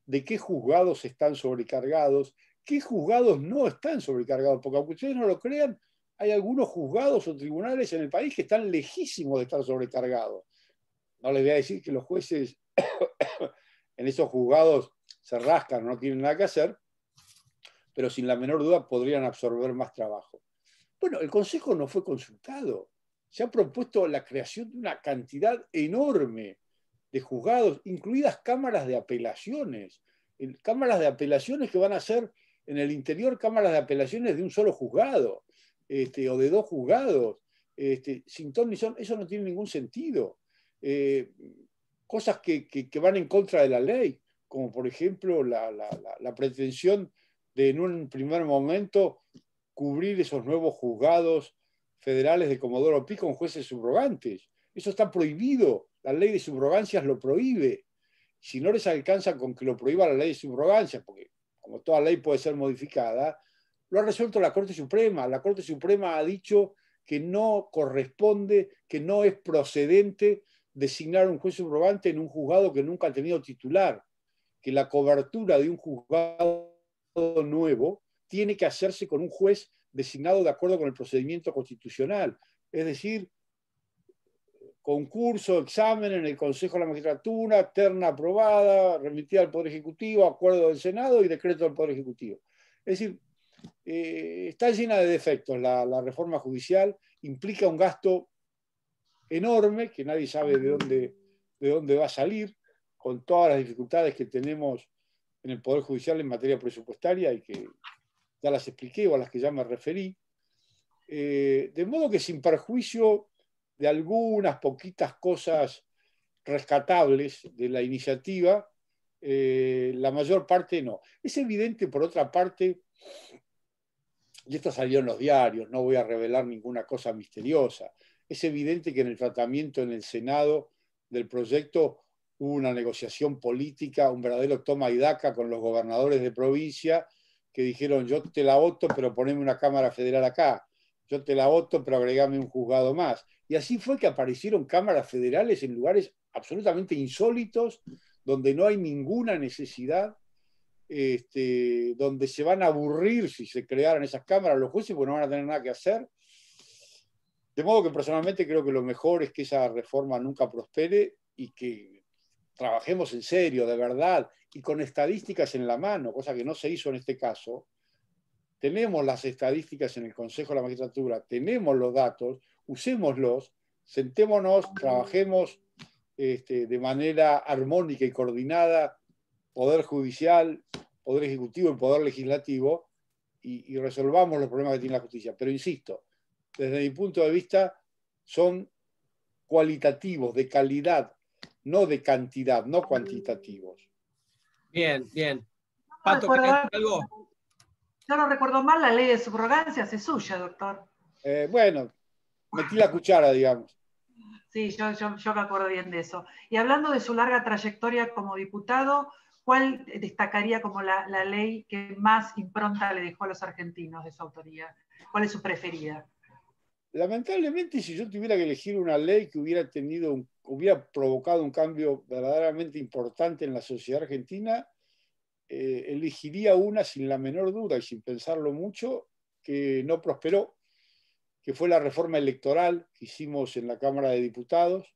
de qué juzgados están sobrecargados, qué juzgados no están sobrecargados, porque aunque ustedes no lo crean, hay algunos juzgados o tribunales en el país que están lejísimos de estar sobrecargados. No les voy a decir que los jueces en esos juzgados se rascan, no tienen nada que hacer, pero sin la menor duda podrían absorber más trabajo. Bueno, el Consejo no fue consultado. Se ha propuesto la creación de una cantidad enorme de juzgados, incluidas cámaras de apelaciones. Cámaras de apelaciones que van a ser en el interior cámaras de apelaciones de un solo juzgado, o de 2 juzgados, sin ton ni son. Eso no tiene ningún sentido. Cosas que van en contra de la ley, como por ejemplo la pretensión de en un primer momento cubrir esos nuevos juzgados federales de Comodoro Pi con jueces subrogantes. Eso está prohibido. La ley de subrogancias lo prohíbe. Si no les alcanza con que lo prohíba la ley de subrogancias, porque como toda ley puede ser modificada, lo ha resuelto la Corte Suprema. La Corte Suprema ha dicho que no corresponde, que no es procedente designar un juez subrogante en un juzgado que nunca ha tenido titular, que la cobertura de un juzgado nuevo tiene que hacerse con un juez designado de acuerdo con el procedimiento constitucional. Es decir, concurso, examen en el Consejo de la Magistratura, terna aprobada, remitida al Poder Ejecutivo, acuerdo del Senado y decreto del Poder Ejecutivo. Es decir, está llena de defectos la reforma judicial, implica un gasto enorme que nadie sabe de dónde va a salir, con todas las dificultades que tenemos en el Poder Judicial en materia presupuestaria y que ya las expliqué o a las que ya me referí. De modo que sin perjuicio de algunas poquitas cosas rescatables de la iniciativa, La mayor parte no. Es evidente, por otra parte, y esto salió en los diarios, no voy a revelar ninguna cosa misteriosa, es evidente que en el tratamiento en el Senado del proyecto hubo una negociación política, un verdadero toma y daca con los gobernadores de provincia que dijeron: yo te la voto, pero poneme una Cámara Federal acá, yo te la voto, pero agregame un juzgado más. Y así fue que aparecieron cámaras federales en lugares absolutamente insólitos, donde no hay ninguna necesidad, donde se van a aburrir si se crearan esas cámaras los jueces, porque no van a tener nada que hacer. De modo que personalmente creo que lo mejor es que esa reforma nunca prospere y que trabajemos en serio, de verdad, y con estadísticas en la mano, cosa que no se hizo en este caso. Tenemos las estadísticas en el Consejo de la Magistratura, tenemos los datos, usémoslos, sentémonos, trabajemos de manera armónica y coordinada, Poder Judicial, Poder Ejecutivo y Poder Legislativo, y resolvamos los problemas que tiene la justicia. Pero insisto, desde mi punto de vista, son cualitativos, de calidad, no de cantidad, no cuantitativos. Bien, bien. No Pato, recuerdo, ¿querés decir algo? yo no recuerdo mal, la ley de subrogancia es suya, doctor. Bueno, metí la cuchara, digamos. Sí, yo me acuerdo bien de eso. Y hablando de su larga trayectoria como diputado, ¿cuál destacaría como la ley que más impronta le dejó a los argentinos de su autoría? ¿Cuál es su preferida? Lamentablemente, si yo tuviera que elegir una ley que hubiera provocado un cambio verdaderamente importante en la sociedad argentina, elegiría una sin la menor duda y sin pensarlo mucho, que no prosperó, que fue la reforma electoral que hicimos en la Cámara de Diputados,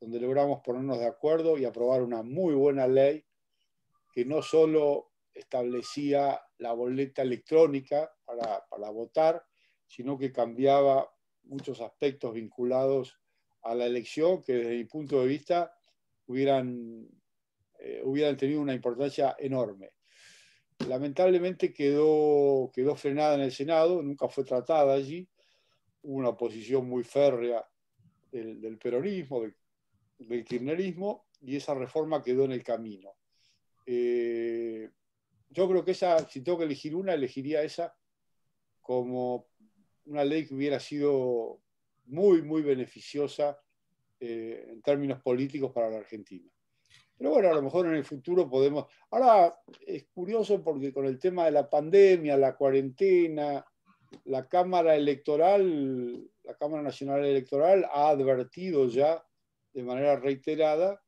donde logramos ponernos de acuerdo y aprobar una muy buena ley que no solo establecía la boleta electrónica para votar, sino que cambiaba muchos aspectos vinculados a la elección que desde mi punto de vista hubieran tenido una importancia enorme. Lamentablemente quedó frenada en el Senado, nunca fue tratada allí, hubo una oposición muy férrea del peronismo, del kirchnerismo, y esa reforma quedó en el camino. Yo creo que esa, si tengo que elegir una, elegiría esa como una ley que hubiera sido muy, muy beneficiosa en términos políticos para la Argentina. Pero bueno, a lo mejor en el futuro podemos... Ahora es curioso porque con el tema de la pandemia, la cuarentena, la Cámara Electoral, la Cámara Nacional Electoral ha advertido ya de manera reiterada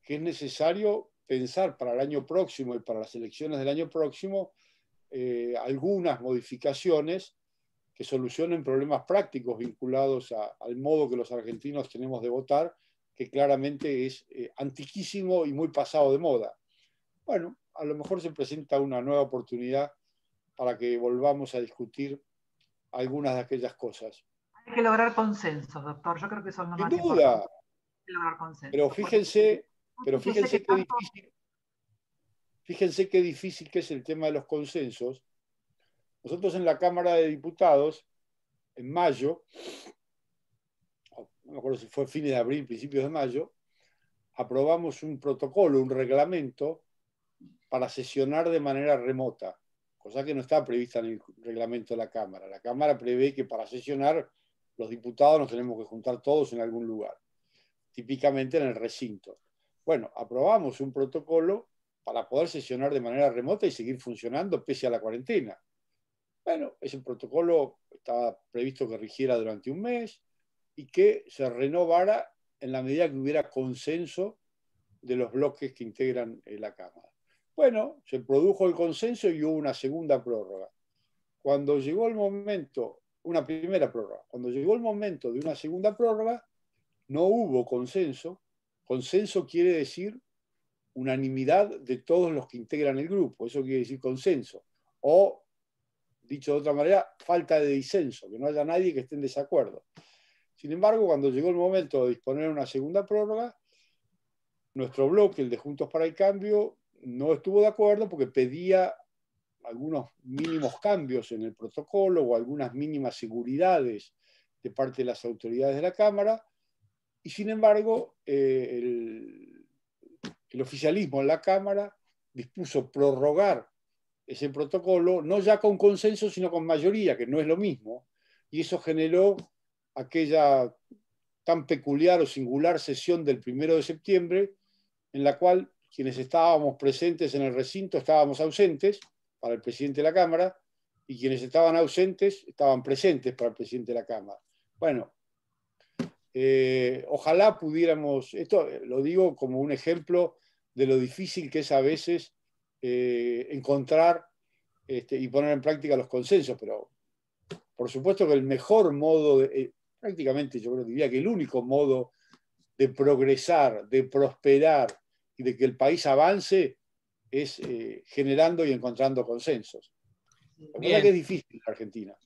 que es necesario pensar para el año próximo y para las elecciones del año próximo algunas modificaciones que solucionen problemas prácticos vinculados al modo que los argentinos tenemos de votar, que claramente es antiquísimo y muy pasado de moda. Bueno, a lo mejor se presenta una nueva oportunidad para que volvamos a discutir algunas de aquellas cosas. Hay que lograr consensos, doctor. Yo creo que eso es lo Sin más importante. duda, Hay que lograr consensos. pero Yo sé que fíjense qué difícil que es el tema de los consensos. Nosotros en la Cámara de Diputados, en mayo, no me acuerdo si fue fines de abril, principios de mayo, aprobamos un protocolo, un reglamento para sesionar de manera remota, cosa que no está prevista en el reglamento de la Cámara. La Cámara prevé que para sesionar los diputados nos tenemos que juntar todos en algún lugar, típicamente en el recinto. Bueno, aprobamos un protocolo para poder sesionar de manera remota y seguir funcionando pese a la cuarentena. Bueno, ese protocolo estaba previsto que rigiera durante un mes y que se renovara en la medida que hubiera consenso de los bloques que integran la Cámara. Bueno, se produjo el consenso y hubo una segunda prórroga. Cuando llegó el momento, una primera prórroga, cuando llegó el momento de una segunda prórroga, no hubo consenso. Consenso quiere decir unanimidad de todos los que integran el grupo, eso quiere decir consenso. O, dicho de otra manera, falta de disenso, que no haya nadie que esté en desacuerdo. Sin embargo, cuando llegó el momento de disponer una segunda prórroga, nuestro bloque, el de Juntos para el Cambio, no estuvo de acuerdo porque pedía algunos mínimos cambios en el protocolo o algunas mínimas seguridades de parte de las autoridades de la Cámara, y sin embargo el el oficialismo en la Cámara dispuso prorrogar ese protocolo, no ya con consenso, sino con mayoría, que no es lo mismo, y eso generó aquella tan peculiar o singular sesión del 1 de septiembre, en la cual quienes estábamos presentes en el recinto estábamos ausentes para el presidente de la Cámara, y quienes estaban ausentes estaban presentes para el presidente de la Cámara. Bueno, ojalá pudiéramos, esto lo digo como un ejemplo de lo difícil que es a veces encontrar y poner en práctica los consensos, pero por supuesto que el mejor modo, prácticamente yo diría que el único modo de progresar, de prosperar y de que el país avance es generando y encontrando consensos. La verdad que es difícil en Argentina.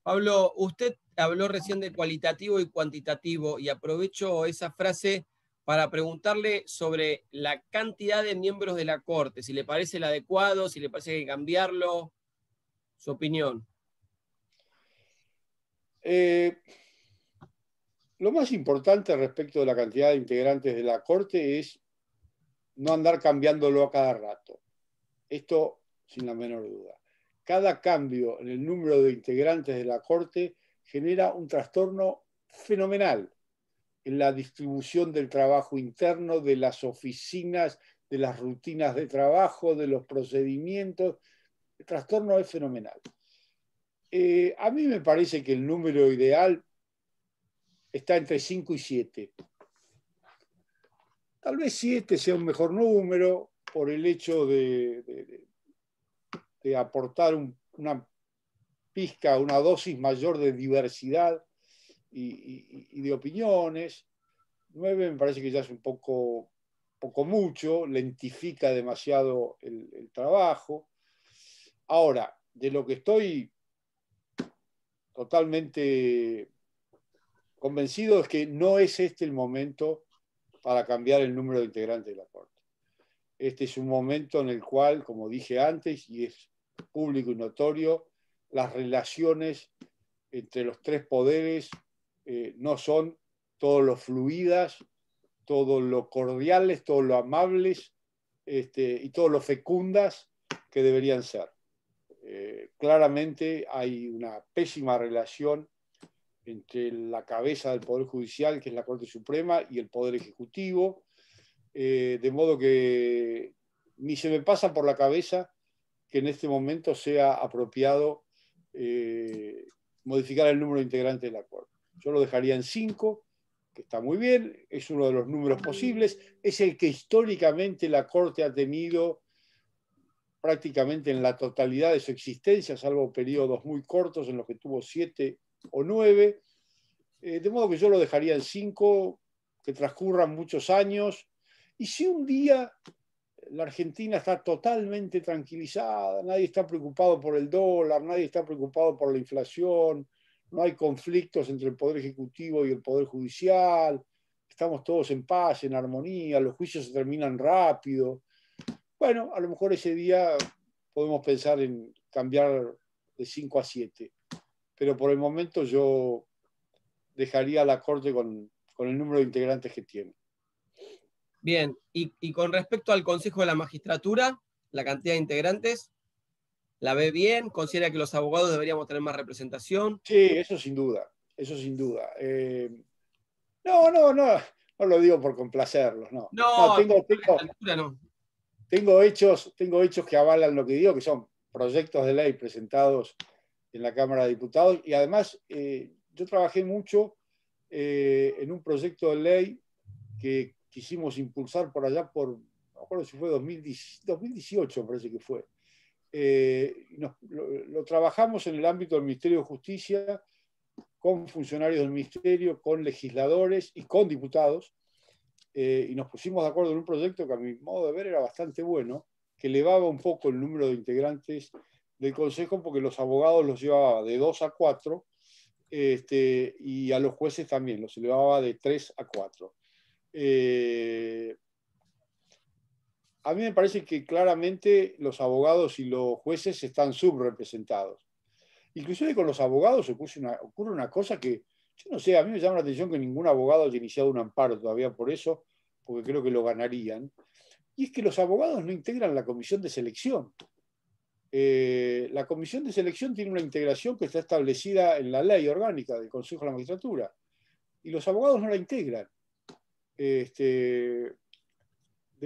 Pablo, usted habló recién de cualitativo y cuantitativo y aprovecho esa frase para preguntarle sobre la cantidad de miembros de la Corte, si le parece el adecuado, si le parece que hay que cambiarlo, su opinión. Lo más importante respecto de la cantidad de integrantes de la Corte es no andar cambiándolo a cada rato. Esto sin la menor duda. Cada cambio en el número de integrantes de la Corte genera un trastorno fenomenal en la distribución del trabajo interno, de las oficinas, de las rutinas de trabajo, de los procedimientos. El trastorno es fenomenal. A mí me parece que el número ideal está entre 5 y 7. Tal vez 7 sea un mejor número por el hecho de aportar una pizca, una dosis mayor de diversidad y de opiniones. 9 me parece que ya es un poco mucho, lentifica demasiado el trabajo. Ahora, de lo que estoy totalmente convencido es que no es este el momento para cambiar el número de integrantes de la Corte. Este es un momento en el cual, como dije antes, y es público y notorio, las relaciones entre los tres poderes no son todo lo fluidas, todo lo cordiales, todo lo amables y todo lo fecundas que deberían ser. Claramente hay una pésima relación entre la cabeza del Poder Judicial, que es la Corte Suprema, y el Poder Ejecutivo, de modo que ni se me pasa por la cabeza que en este momento sea apropiado modificar el número de integrantes de la Corte. Yo lo dejaría en 5, que está muy bien, es uno de los números posibles, es el que históricamente la Corte ha tenido prácticamente en la totalidad de su existencia, salvo periodos muy cortos en los que tuvo 7 o 9, de modo que yo lo dejaría en 5, que transcurran muchos años, y si un día la Argentina está totalmente tranquilizada, nadie está preocupado por el dólar, nadie está preocupado por la inflación, no hay conflictos entre el Poder Ejecutivo y el Poder Judicial, estamos todos en paz, en armonía, los juicios se terminan rápido. Bueno, a lo mejor ese día podemos pensar en cambiar de 5 a 7, pero por el momento yo dejaría a la Corte con el número de integrantes que tiene. Bien, y con respecto al Consejo de la Magistratura, la cantidad de integrantes, ¿la ve bien? ¿Considera que los abogados deberíamos tener más representación? Sí, eso sin duda, eso sin duda. No lo digo por complacerlos, no. No, No. Tengo hechos que avalan lo que digo, que son proyectos de ley presentados en la Cámara de Diputados, y además yo trabajé mucho en un proyecto de ley que quisimos impulsar por allá no me acuerdo si fue 2018, parece que fue. Lo trabajamos en el ámbito del Ministerio de Justicia, con funcionarios del Ministerio, con legisladores y con diputados, y nos pusimos de acuerdo en un proyecto que a mi modo de ver era bastante bueno, que elevaba un poco el número de integrantes del Consejo, porque los abogados los llevaba de 2 a 4, y a los jueces también los elevaba de 3 a 4. A mí me parece que claramente los abogados y los jueces están subrepresentados. Inclusive con los abogados ocurre una cosa que, yo no sé, a mí me llama la atención que ningún abogado haya iniciado un amparo todavía por eso, porque creo que lo ganarían. y es que los abogados no integran la comisión de selección. La comisión de selección tiene una integración que está establecida en la ley orgánica del Consejo de la Magistratura, y los abogados no la integran. De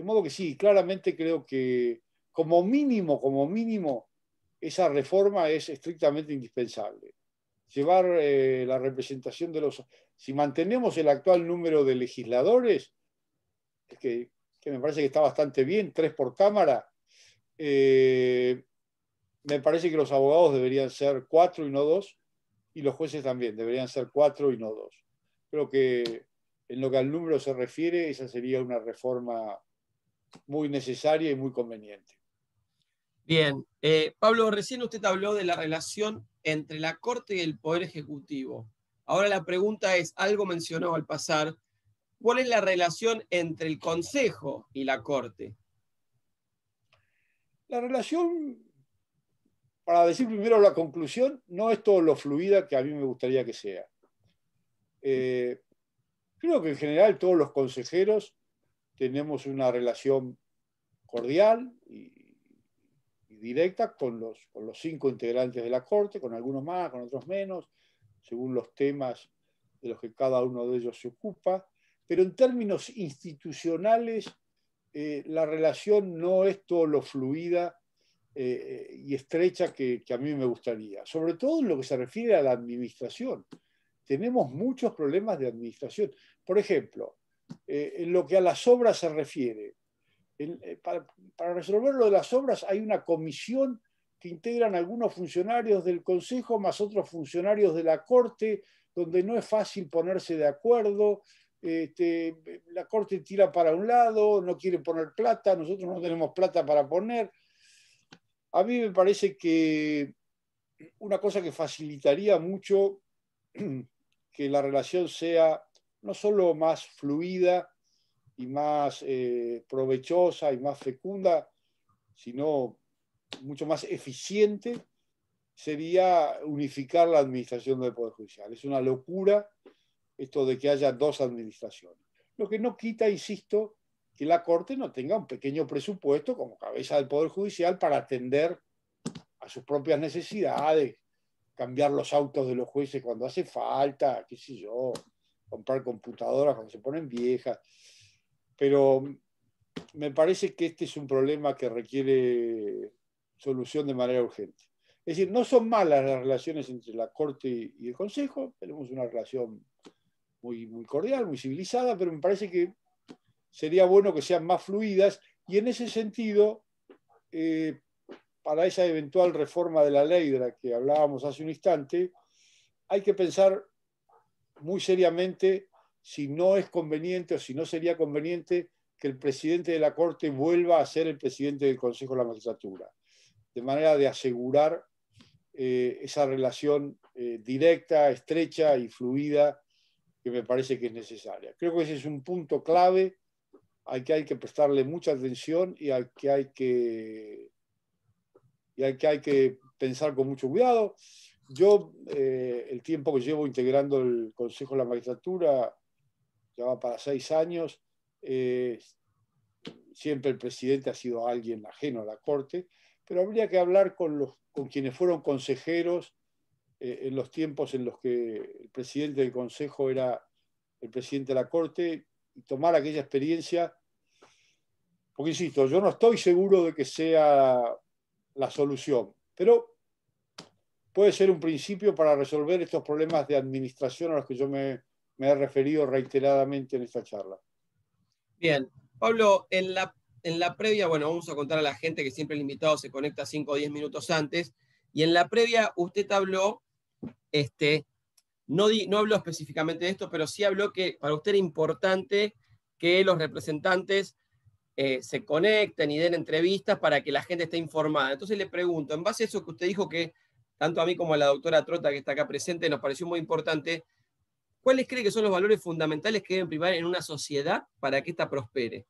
modo que sí, claramente creo que como mínimo, esa reforma es estrictamente indispensable. Llevar la representación de los... Si mantenemos el actual número de legisladores, que me parece que está bastante bien, 3 por Cámara, me parece que los abogados deberían ser 4 y no 2, y los jueces también deberían ser 4 y no 2. Creo que en lo que al número se refiere, esa sería una reforma muy necesaria y muy conveniente. Bien, Pablo, recién usted habló de la relación entre la Corte y el Poder Ejecutivo. Ahora la pregunta es, algo mencionó al pasar, ¿cuál es la relación entre el Consejo y la Corte? La relación, para decir primero la conclusión, no es todo lo fluida que a mí me gustaría que sea. Creo que en general todos los consejeros tenemos una relación cordial y directa con los 5 integrantes de la Corte, con algunos más, con otros menos, según los temas de los que cada uno de ellos se ocupa, pero en términos institucionales la relación no es todo lo fluida y estrecha que a mí me gustaría, sobre todo en lo que se refiere a la administración. Tenemos muchos problemas de administración. Por ejemplo, en lo que a las obras se refiere, para resolver lo de las obras hay una comisión que integran algunos funcionarios del Consejo más otros funcionarios de la Corte, donde no es fácil ponerse de acuerdo. La Corte tira para un lado, no quiere poner plata, nosotros no tenemos plata para poner. A mí me parece que una cosa que facilitaría mucho que la relación sea no solo más fluida y más provechosa y más fecunda, sino mucho más eficiente, sería unificar la administración del Poder Judicial. Es una locura esto de que haya 2 administraciones. Lo que no quita, insisto, que la Corte no tenga un pequeño presupuesto como cabeza del Poder Judicial para atender a sus propias necesidades, cambiar los autos de los jueces cuando hace falta, qué sé yo, comprar computadoras cuando se ponen viejas. Pero me parece que este es un problema que requiere solución de manera urgente. Es decir, no son malas las relaciones entre la Corte y el Consejo, tenemos una relación muy, muy cordial, muy civilizada, pero me parece que sería bueno que sean más fluidas y en ese sentido, para esa eventual reforma de la ley de la que hablábamos hace un instante, hay que pensar muy seriamente si no es conveniente o si no sería conveniente que el presidente de la Corte vuelva a ser el presidente del Consejo de la Magistratura, de manera de asegurar esa relación directa, estrecha y fluida que me parece que es necesaria. Creo que ese es un punto clave al que hay que prestarle mucha atención y al que hay que pensar con mucho cuidado. Yo, el tiempo que llevo integrando el Consejo de la Magistratura, ya va para 6 años, siempre el presidente ha sido alguien ajeno a la Corte, pero habría que hablar con quienes fueron consejeros en los tiempos en los que el presidente del Consejo era el presidente de la Corte y tomar aquella experiencia, porque insisto, yo no estoy seguro de que sea la solución, pero puede ser un principio para resolver estos problemas de administración a los que yo me he referido reiteradamente en esta charla. Bien, Pablo, en la previa, bueno, vamos a contar a la gente que siempre el invitado se conecta 5 o 10 minutos antes, y en la previa usted habló, no habló específicamente de esto, pero sí habló que para usted era importante que los representantes se conecten y den entrevistas para que la gente esté informada. Entonces le pregunto, en base a eso que usted dijo que tanto a mí como a la doctora Trota que está acá presente nos pareció muy importante, ¿cuáles cree que son los valores fundamentales que deben primar en una sociedad para que ésta prospere?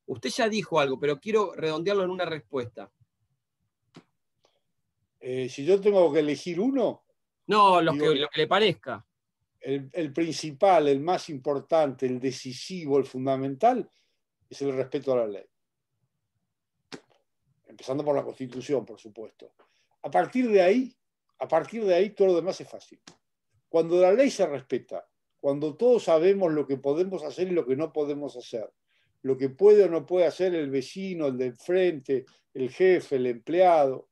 Usted ya dijo algo, pero quiero redondearlo en una respuesta. Si yo tengo que elegir uno... No, lo que le parezca. El principal, el más importante, el decisivo, el fundamental, es el respeto a la ley. empezando por la Constitución, por supuesto. A partir de ahí todo lo demás es fácil. Cuando la ley se respeta, cuando todos sabemos lo que podemos hacer y lo que no podemos hacer, lo que puede o no puede hacer el vecino, el del frente, el jefe, el empleado,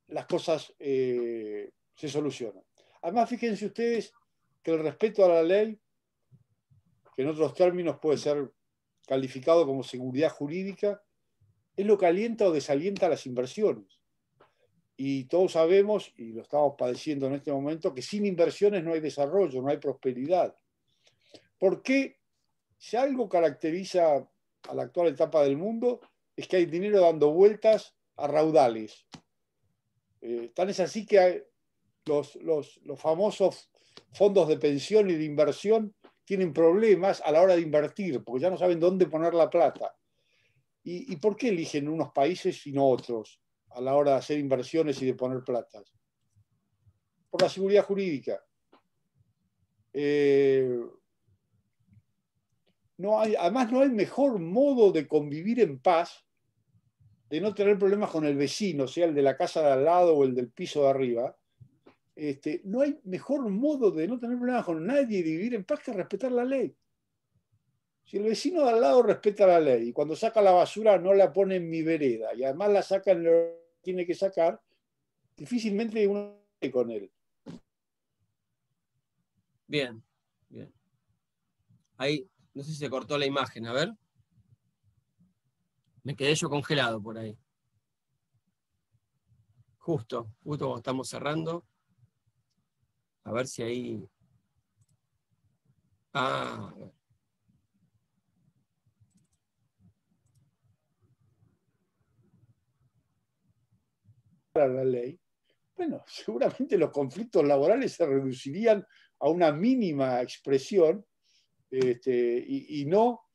las cosas se solucionan. Además, fíjense ustedes que el respeto a la ley, que en otros términos puede ser calificado como seguridad jurídica, es lo que alienta o desalienta las inversiones. Y todos sabemos, y lo estamos padeciendo en este momento, que sin inversiones no hay desarrollo, no hay prosperidad. ¿Por qué? Si algo caracteriza a la actual etapa del mundo, es que hay dinero dando vueltas a raudales. Tan es así que hay los famosos fondos de pensión y de inversión tienen problemas a la hora de invertir, porque ya no saben dónde poner la plata. ¿Y por qué eligen unos países y no otros a la hora de hacer inversiones y de poner plata? Por la seguridad jurídica. Además, no hay mejor modo de convivir en paz, de no tener problemas con el vecino, sea el de la casa de al lado o el del piso de arriba. No hay mejor modo de no tener problemas con nadie y de vivir en paz que respetar la ley. Si el vecino de al lado respeta la ley y cuando saca la basura no la pone en mi vereda y además la saca en lo que tiene que sacar, difícilmente uno esté con él. Bien, bien. Ahí, no sé si se cortó la imagen, a ver. Me quedé yo congelado por ahí. Justo cuando estamos cerrando. A ver si ahí... Ah, a ver. La ley, bueno, seguramente los conflictos laborales se reducirían a una mínima expresión y no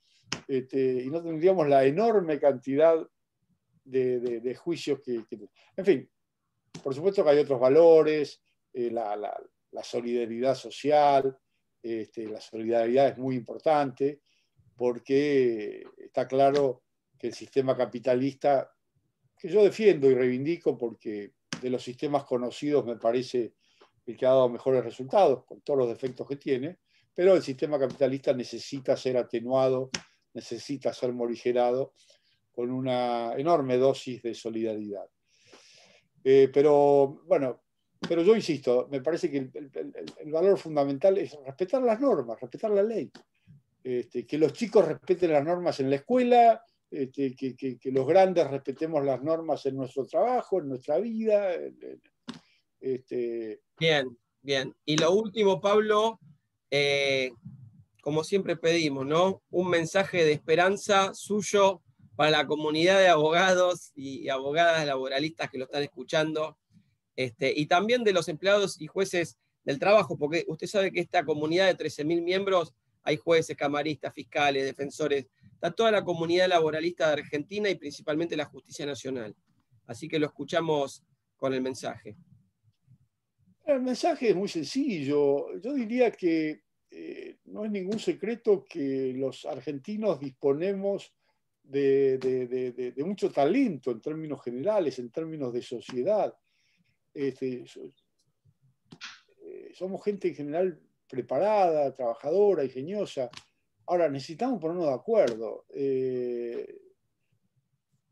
tendríamos la enorme cantidad de juicios que... En fin, por supuesto que hay otros valores, la solidaridad social, la solidaridad es muy importante porque está claro que el sistema capitalista, que yo defiendo y reivindico porque de los sistemas conocidos me parece el que ha dado mejores resultados, con todos los defectos que tiene, pero el sistema capitalista necesita ser atenuado, necesita ser morigerado con una enorme dosis de solidaridad. Pero yo insisto, me parece que el valor fundamental es respetar las normas, respetar la ley. Que los chicos respeten las normas en la escuela, que los grandes respetemos las normas en nuestro trabajo, en nuestra vida. Bien, bien. Y lo último, Pablo, como siempre pedimos, ¿no? Un mensaje de esperanza suyo para la comunidad de abogados y abogadas laboralistas que lo están escuchando, y también de los empleados y jueces del trabajo, porque usted sabe que esta comunidad de 13.000 miembros, hay jueces, camaristas, fiscales, defensores, está toda la comunidad laboralista de Argentina y principalmente la Justicia Nacional. Así que lo escuchamos con el mensaje. El mensaje es muy sencillo. Yo diría que no es ningún secreto que los argentinos disponemos de mucho talento en términos generales, en términos de sociedad. Somos gente en general preparada, trabajadora, ingeniosa. Ahora, necesitamos ponernos de acuerdo.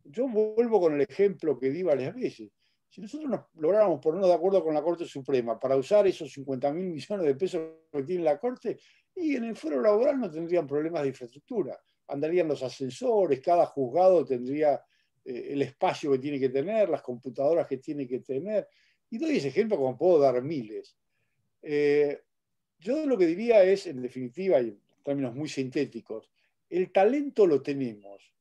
Yo vuelvo con el ejemplo que di varias veces. Si nosotros lográramos ponernos de acuerdo con la Corte Suprema para usar esos 50.000 millones de pesos que tiene la Corte, y en el fuero laboral no tendrían problemas de infraestructura. Andarían los ascensores, cada juzgado tendría el espacio que tiene que tener, las computadoras que tiene que tener. Y doy ese ejemplo como puedo dar miles. Yo lo que diría es, en definitiva, y en términos muy sintéticos, el talento lo tenemos.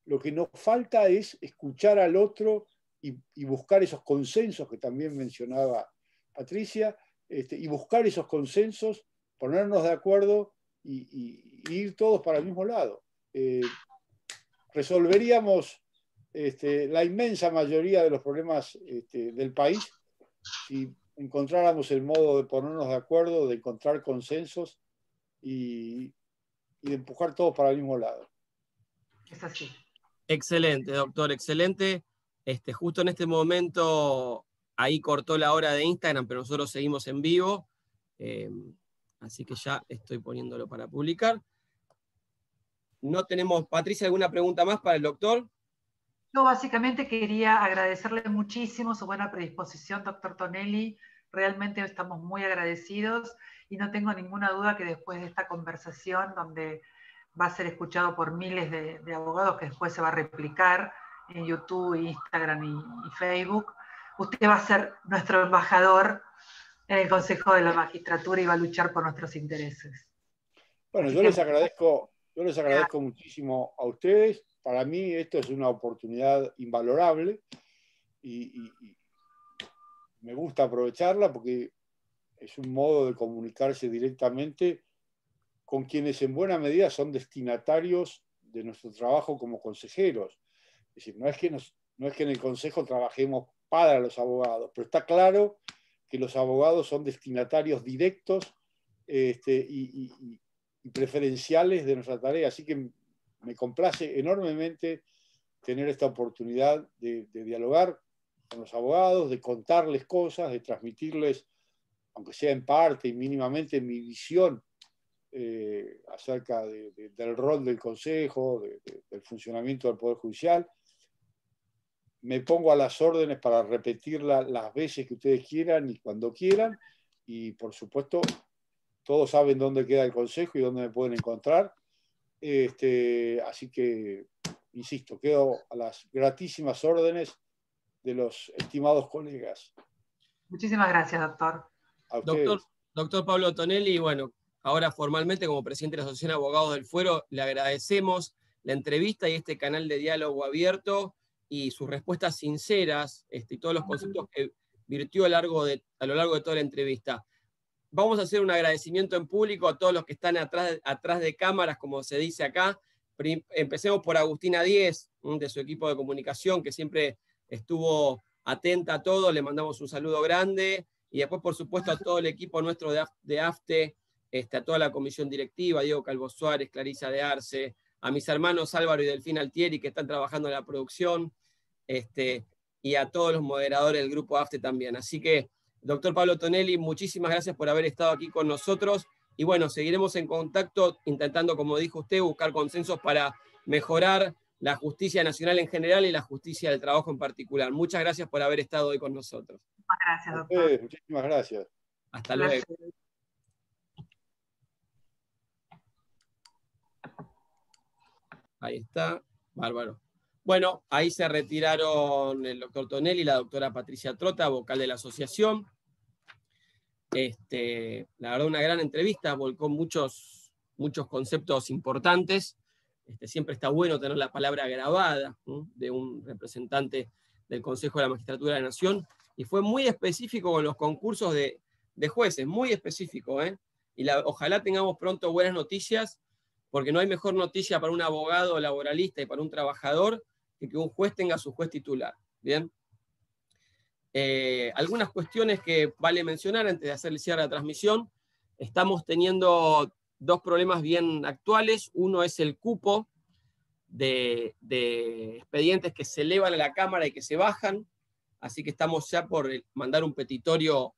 Lo que nos falta es escuchar al otro y buscar esos consensos que también mencionaba Patricia, y buscar esos consensos, ponernos de acuerdo y ir todos para el mismo lado. Resolveríamos la inmensa mayoría de los problemas del país si encontráramos el modo de ponernos de acuerdo, de encontrar consensos y de empujar todos para el mismo lado. Es así. Excelente, doctor, excelente. Justo en este momento, ahí cortó la hora de Instagram, pero nosotros seguimos en vivo. Así que ya estoy poniéndolo para publicar. No tenemos, Patricia, ¿alguna pregunta más para el doctor? Yo básicamente quería agradecerle muchísimo su buena predisposición, doctor Tonelli. Realmente estamos muy agradecidos y no tengo ninguna duda que después de esta conversación, donde va a ser escuchado por miles de abogados, que después se va a replicar en YouTube, Instagram y Facebook, usted va a ser nuestro embajador en el Consejo de la Magistratura y va a luchar por nuestros intereses. Bueno, Así yo que, les agradezco muchísimo a ustedes. Para mí esto es una oportunidad invalorable y me gusta aprovecharla porque es un modo de comunicarse directamente con quienes en buena medida son destinatarios de nuestro trabajo como consejeros. Es decir, no es que en el Consejo trabajemos para los abogados, pero está claro que los abogados son destinatarios directos y preferenciales de nuestra tarea. Así que me complace enormemente tener esta oportunidad de dialogar con los abogados, de contarles cosas, de transmitirles, aunque sea en parte y mínimamente, mi visión acerca del rol del Consejo, del funcionamiento del Poder Judicial. Me pongo a las órdenes para repetirla las veces que ustedes quieran y cuando quieran. Y por supuesto, todos saben dónde queda el Consejo y dónde me pueden encontrar. Así que, insisto, quedo a las gratísimas órdenes de los estimados colegas. muchísimas gracias, doctor. A ustedes. Doctor Pablo Tonelli, bueno, ahora formalmente como presidente de la Asociación de Abogados del Fuero, le agradecemos la entrevista y este canal de diálogo abierto y sus respuestas sinceras y todos los conceptos que virtió a lo largo de toda la entrevista. Vamos a hacer un agradecimiento en público a todos los que están atrás de cámaras, como se dice acá. Empecemos por Agustina Díez, de su equipo de comunicación, que siempre estuvo atenta a todo. Le mandamos un saludo grande. Y después, por supuesto, a todo el equipo nuestro de AFTE, a toda la comisión directiva, Diego Calvo Suárez, Clarisa de Arce, a mis hermanos Álvaro y Delfín Altieri, que están trabajando en la producción, y a todos los moderadores del grupo AFTE también. Así que, doctor Pablo Tonelli, muchísimas gracias por haber estado aquí con nosotros. Y bueno, seguiremos en contacto, intentando, como dijo usted, buscar consensos para mejorar la justicia nacional en general y la justicia del trabajo en particular. Muchas gracias por haber estado hoy con nosotros. Muchas gracias, doctor. Muchísimas gracias. Hasta luego. Ahí está, bárbaro. Bueno, ahí se retiraron el doctor Tonelli y la doctora Patricia Trota, vocal de la asociación. La verdad, una gran entrevista, volcó muchos conceptos importantes. Siempre está bueno tener la palabra grabada, ¿no?, de un representante del Consejo de la Magistratura de la Nación, y fue muy específico con los concursos de jueces, muy específico, y ojalá tengamos pronto buenas noticias, porque no hay mejor noticia para un abogado laboralista y para un trabajador que un juez tenga su juez titular. ¿Bien? Algunas cuestiones que vale mencionar antes de hacer el cierre de la transmisión. Estamos teniendo dos problemas bien actuales. Uno es el cupo de expedientes que se elevan a la Cámara y que se bajan. Así que estamos ya por mandar un petitorio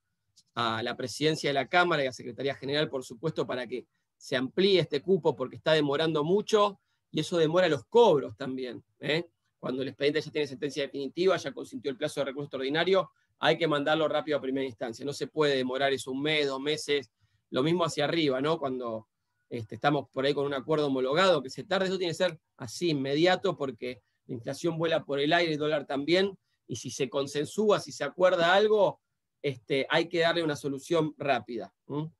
a la presidencia de la Cámara y a la Secretaría General, por supuesto, para que se amplíe este cupo, porque está demorando mucho y eso demora los cobros también. Cuando el expediente ya tiene sentencia definitiva, ya consintió el plazo de recurso extraordinario, hay que mandarlo rápido a primera instancia. No se puede demorar eso 1 mes, 2 meses. Lo mismo hacia arriba, ¿no? Cuando estamos por ahí con un acuerdo homologado, que se tarde, eso tiene que ser así, inmediato, porque la inflación vuela por el aire, el dólar también, y si se consensúa, si se acuerda algo, hay que darle una solución rápida.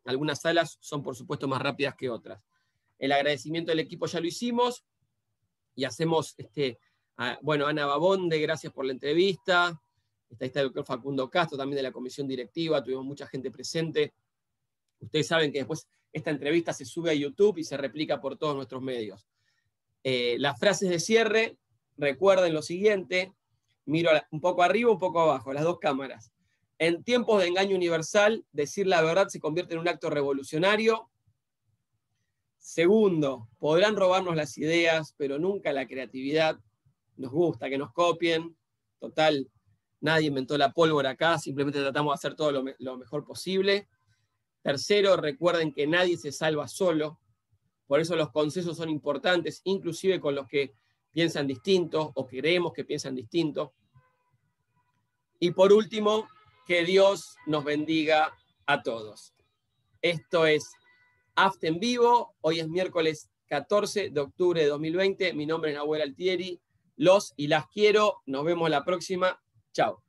Algunas salas son, por supuesto, más rápidas que otras. El agradecimiento del equipo ya lo hicimos, y hacemos, bueno, Ana Babonde, gracias por la entrevista. Está el doctor Facundo Castro, también de la comisión directiva, tuvimos mucha gente presente. Ustedes saben que después esta entrevista se sube a YouTube y se replica por todos nuestros medios. Las frases de cierre, recuerden lo siguiente, miro un poco arriba, un poco abajo, las dos cámaras. En tiempos de engaño universal, decir la verdad se convierte en un acto revolucionario. Segundo, podrán robarnos las ideas, pero nunca la creatividad. nos gusta que nos copien. Total, nadie inventó la pólvora acá, simplemente tratamos de hacer todo lo mejor posible. Tercero, recuerden que nadie se salva solo, por eso los consensos son importantes, inclusive con los que piensan distinto o creemos que piensan distinto. Y por último, que Dios nos bendiga a todos. Esto es AFT en vivo, hoy es miércoles 14 de octubre de 2020, mi nombre es Nahuel Altieri, los y las quiero, nos vemos la próxima, chao.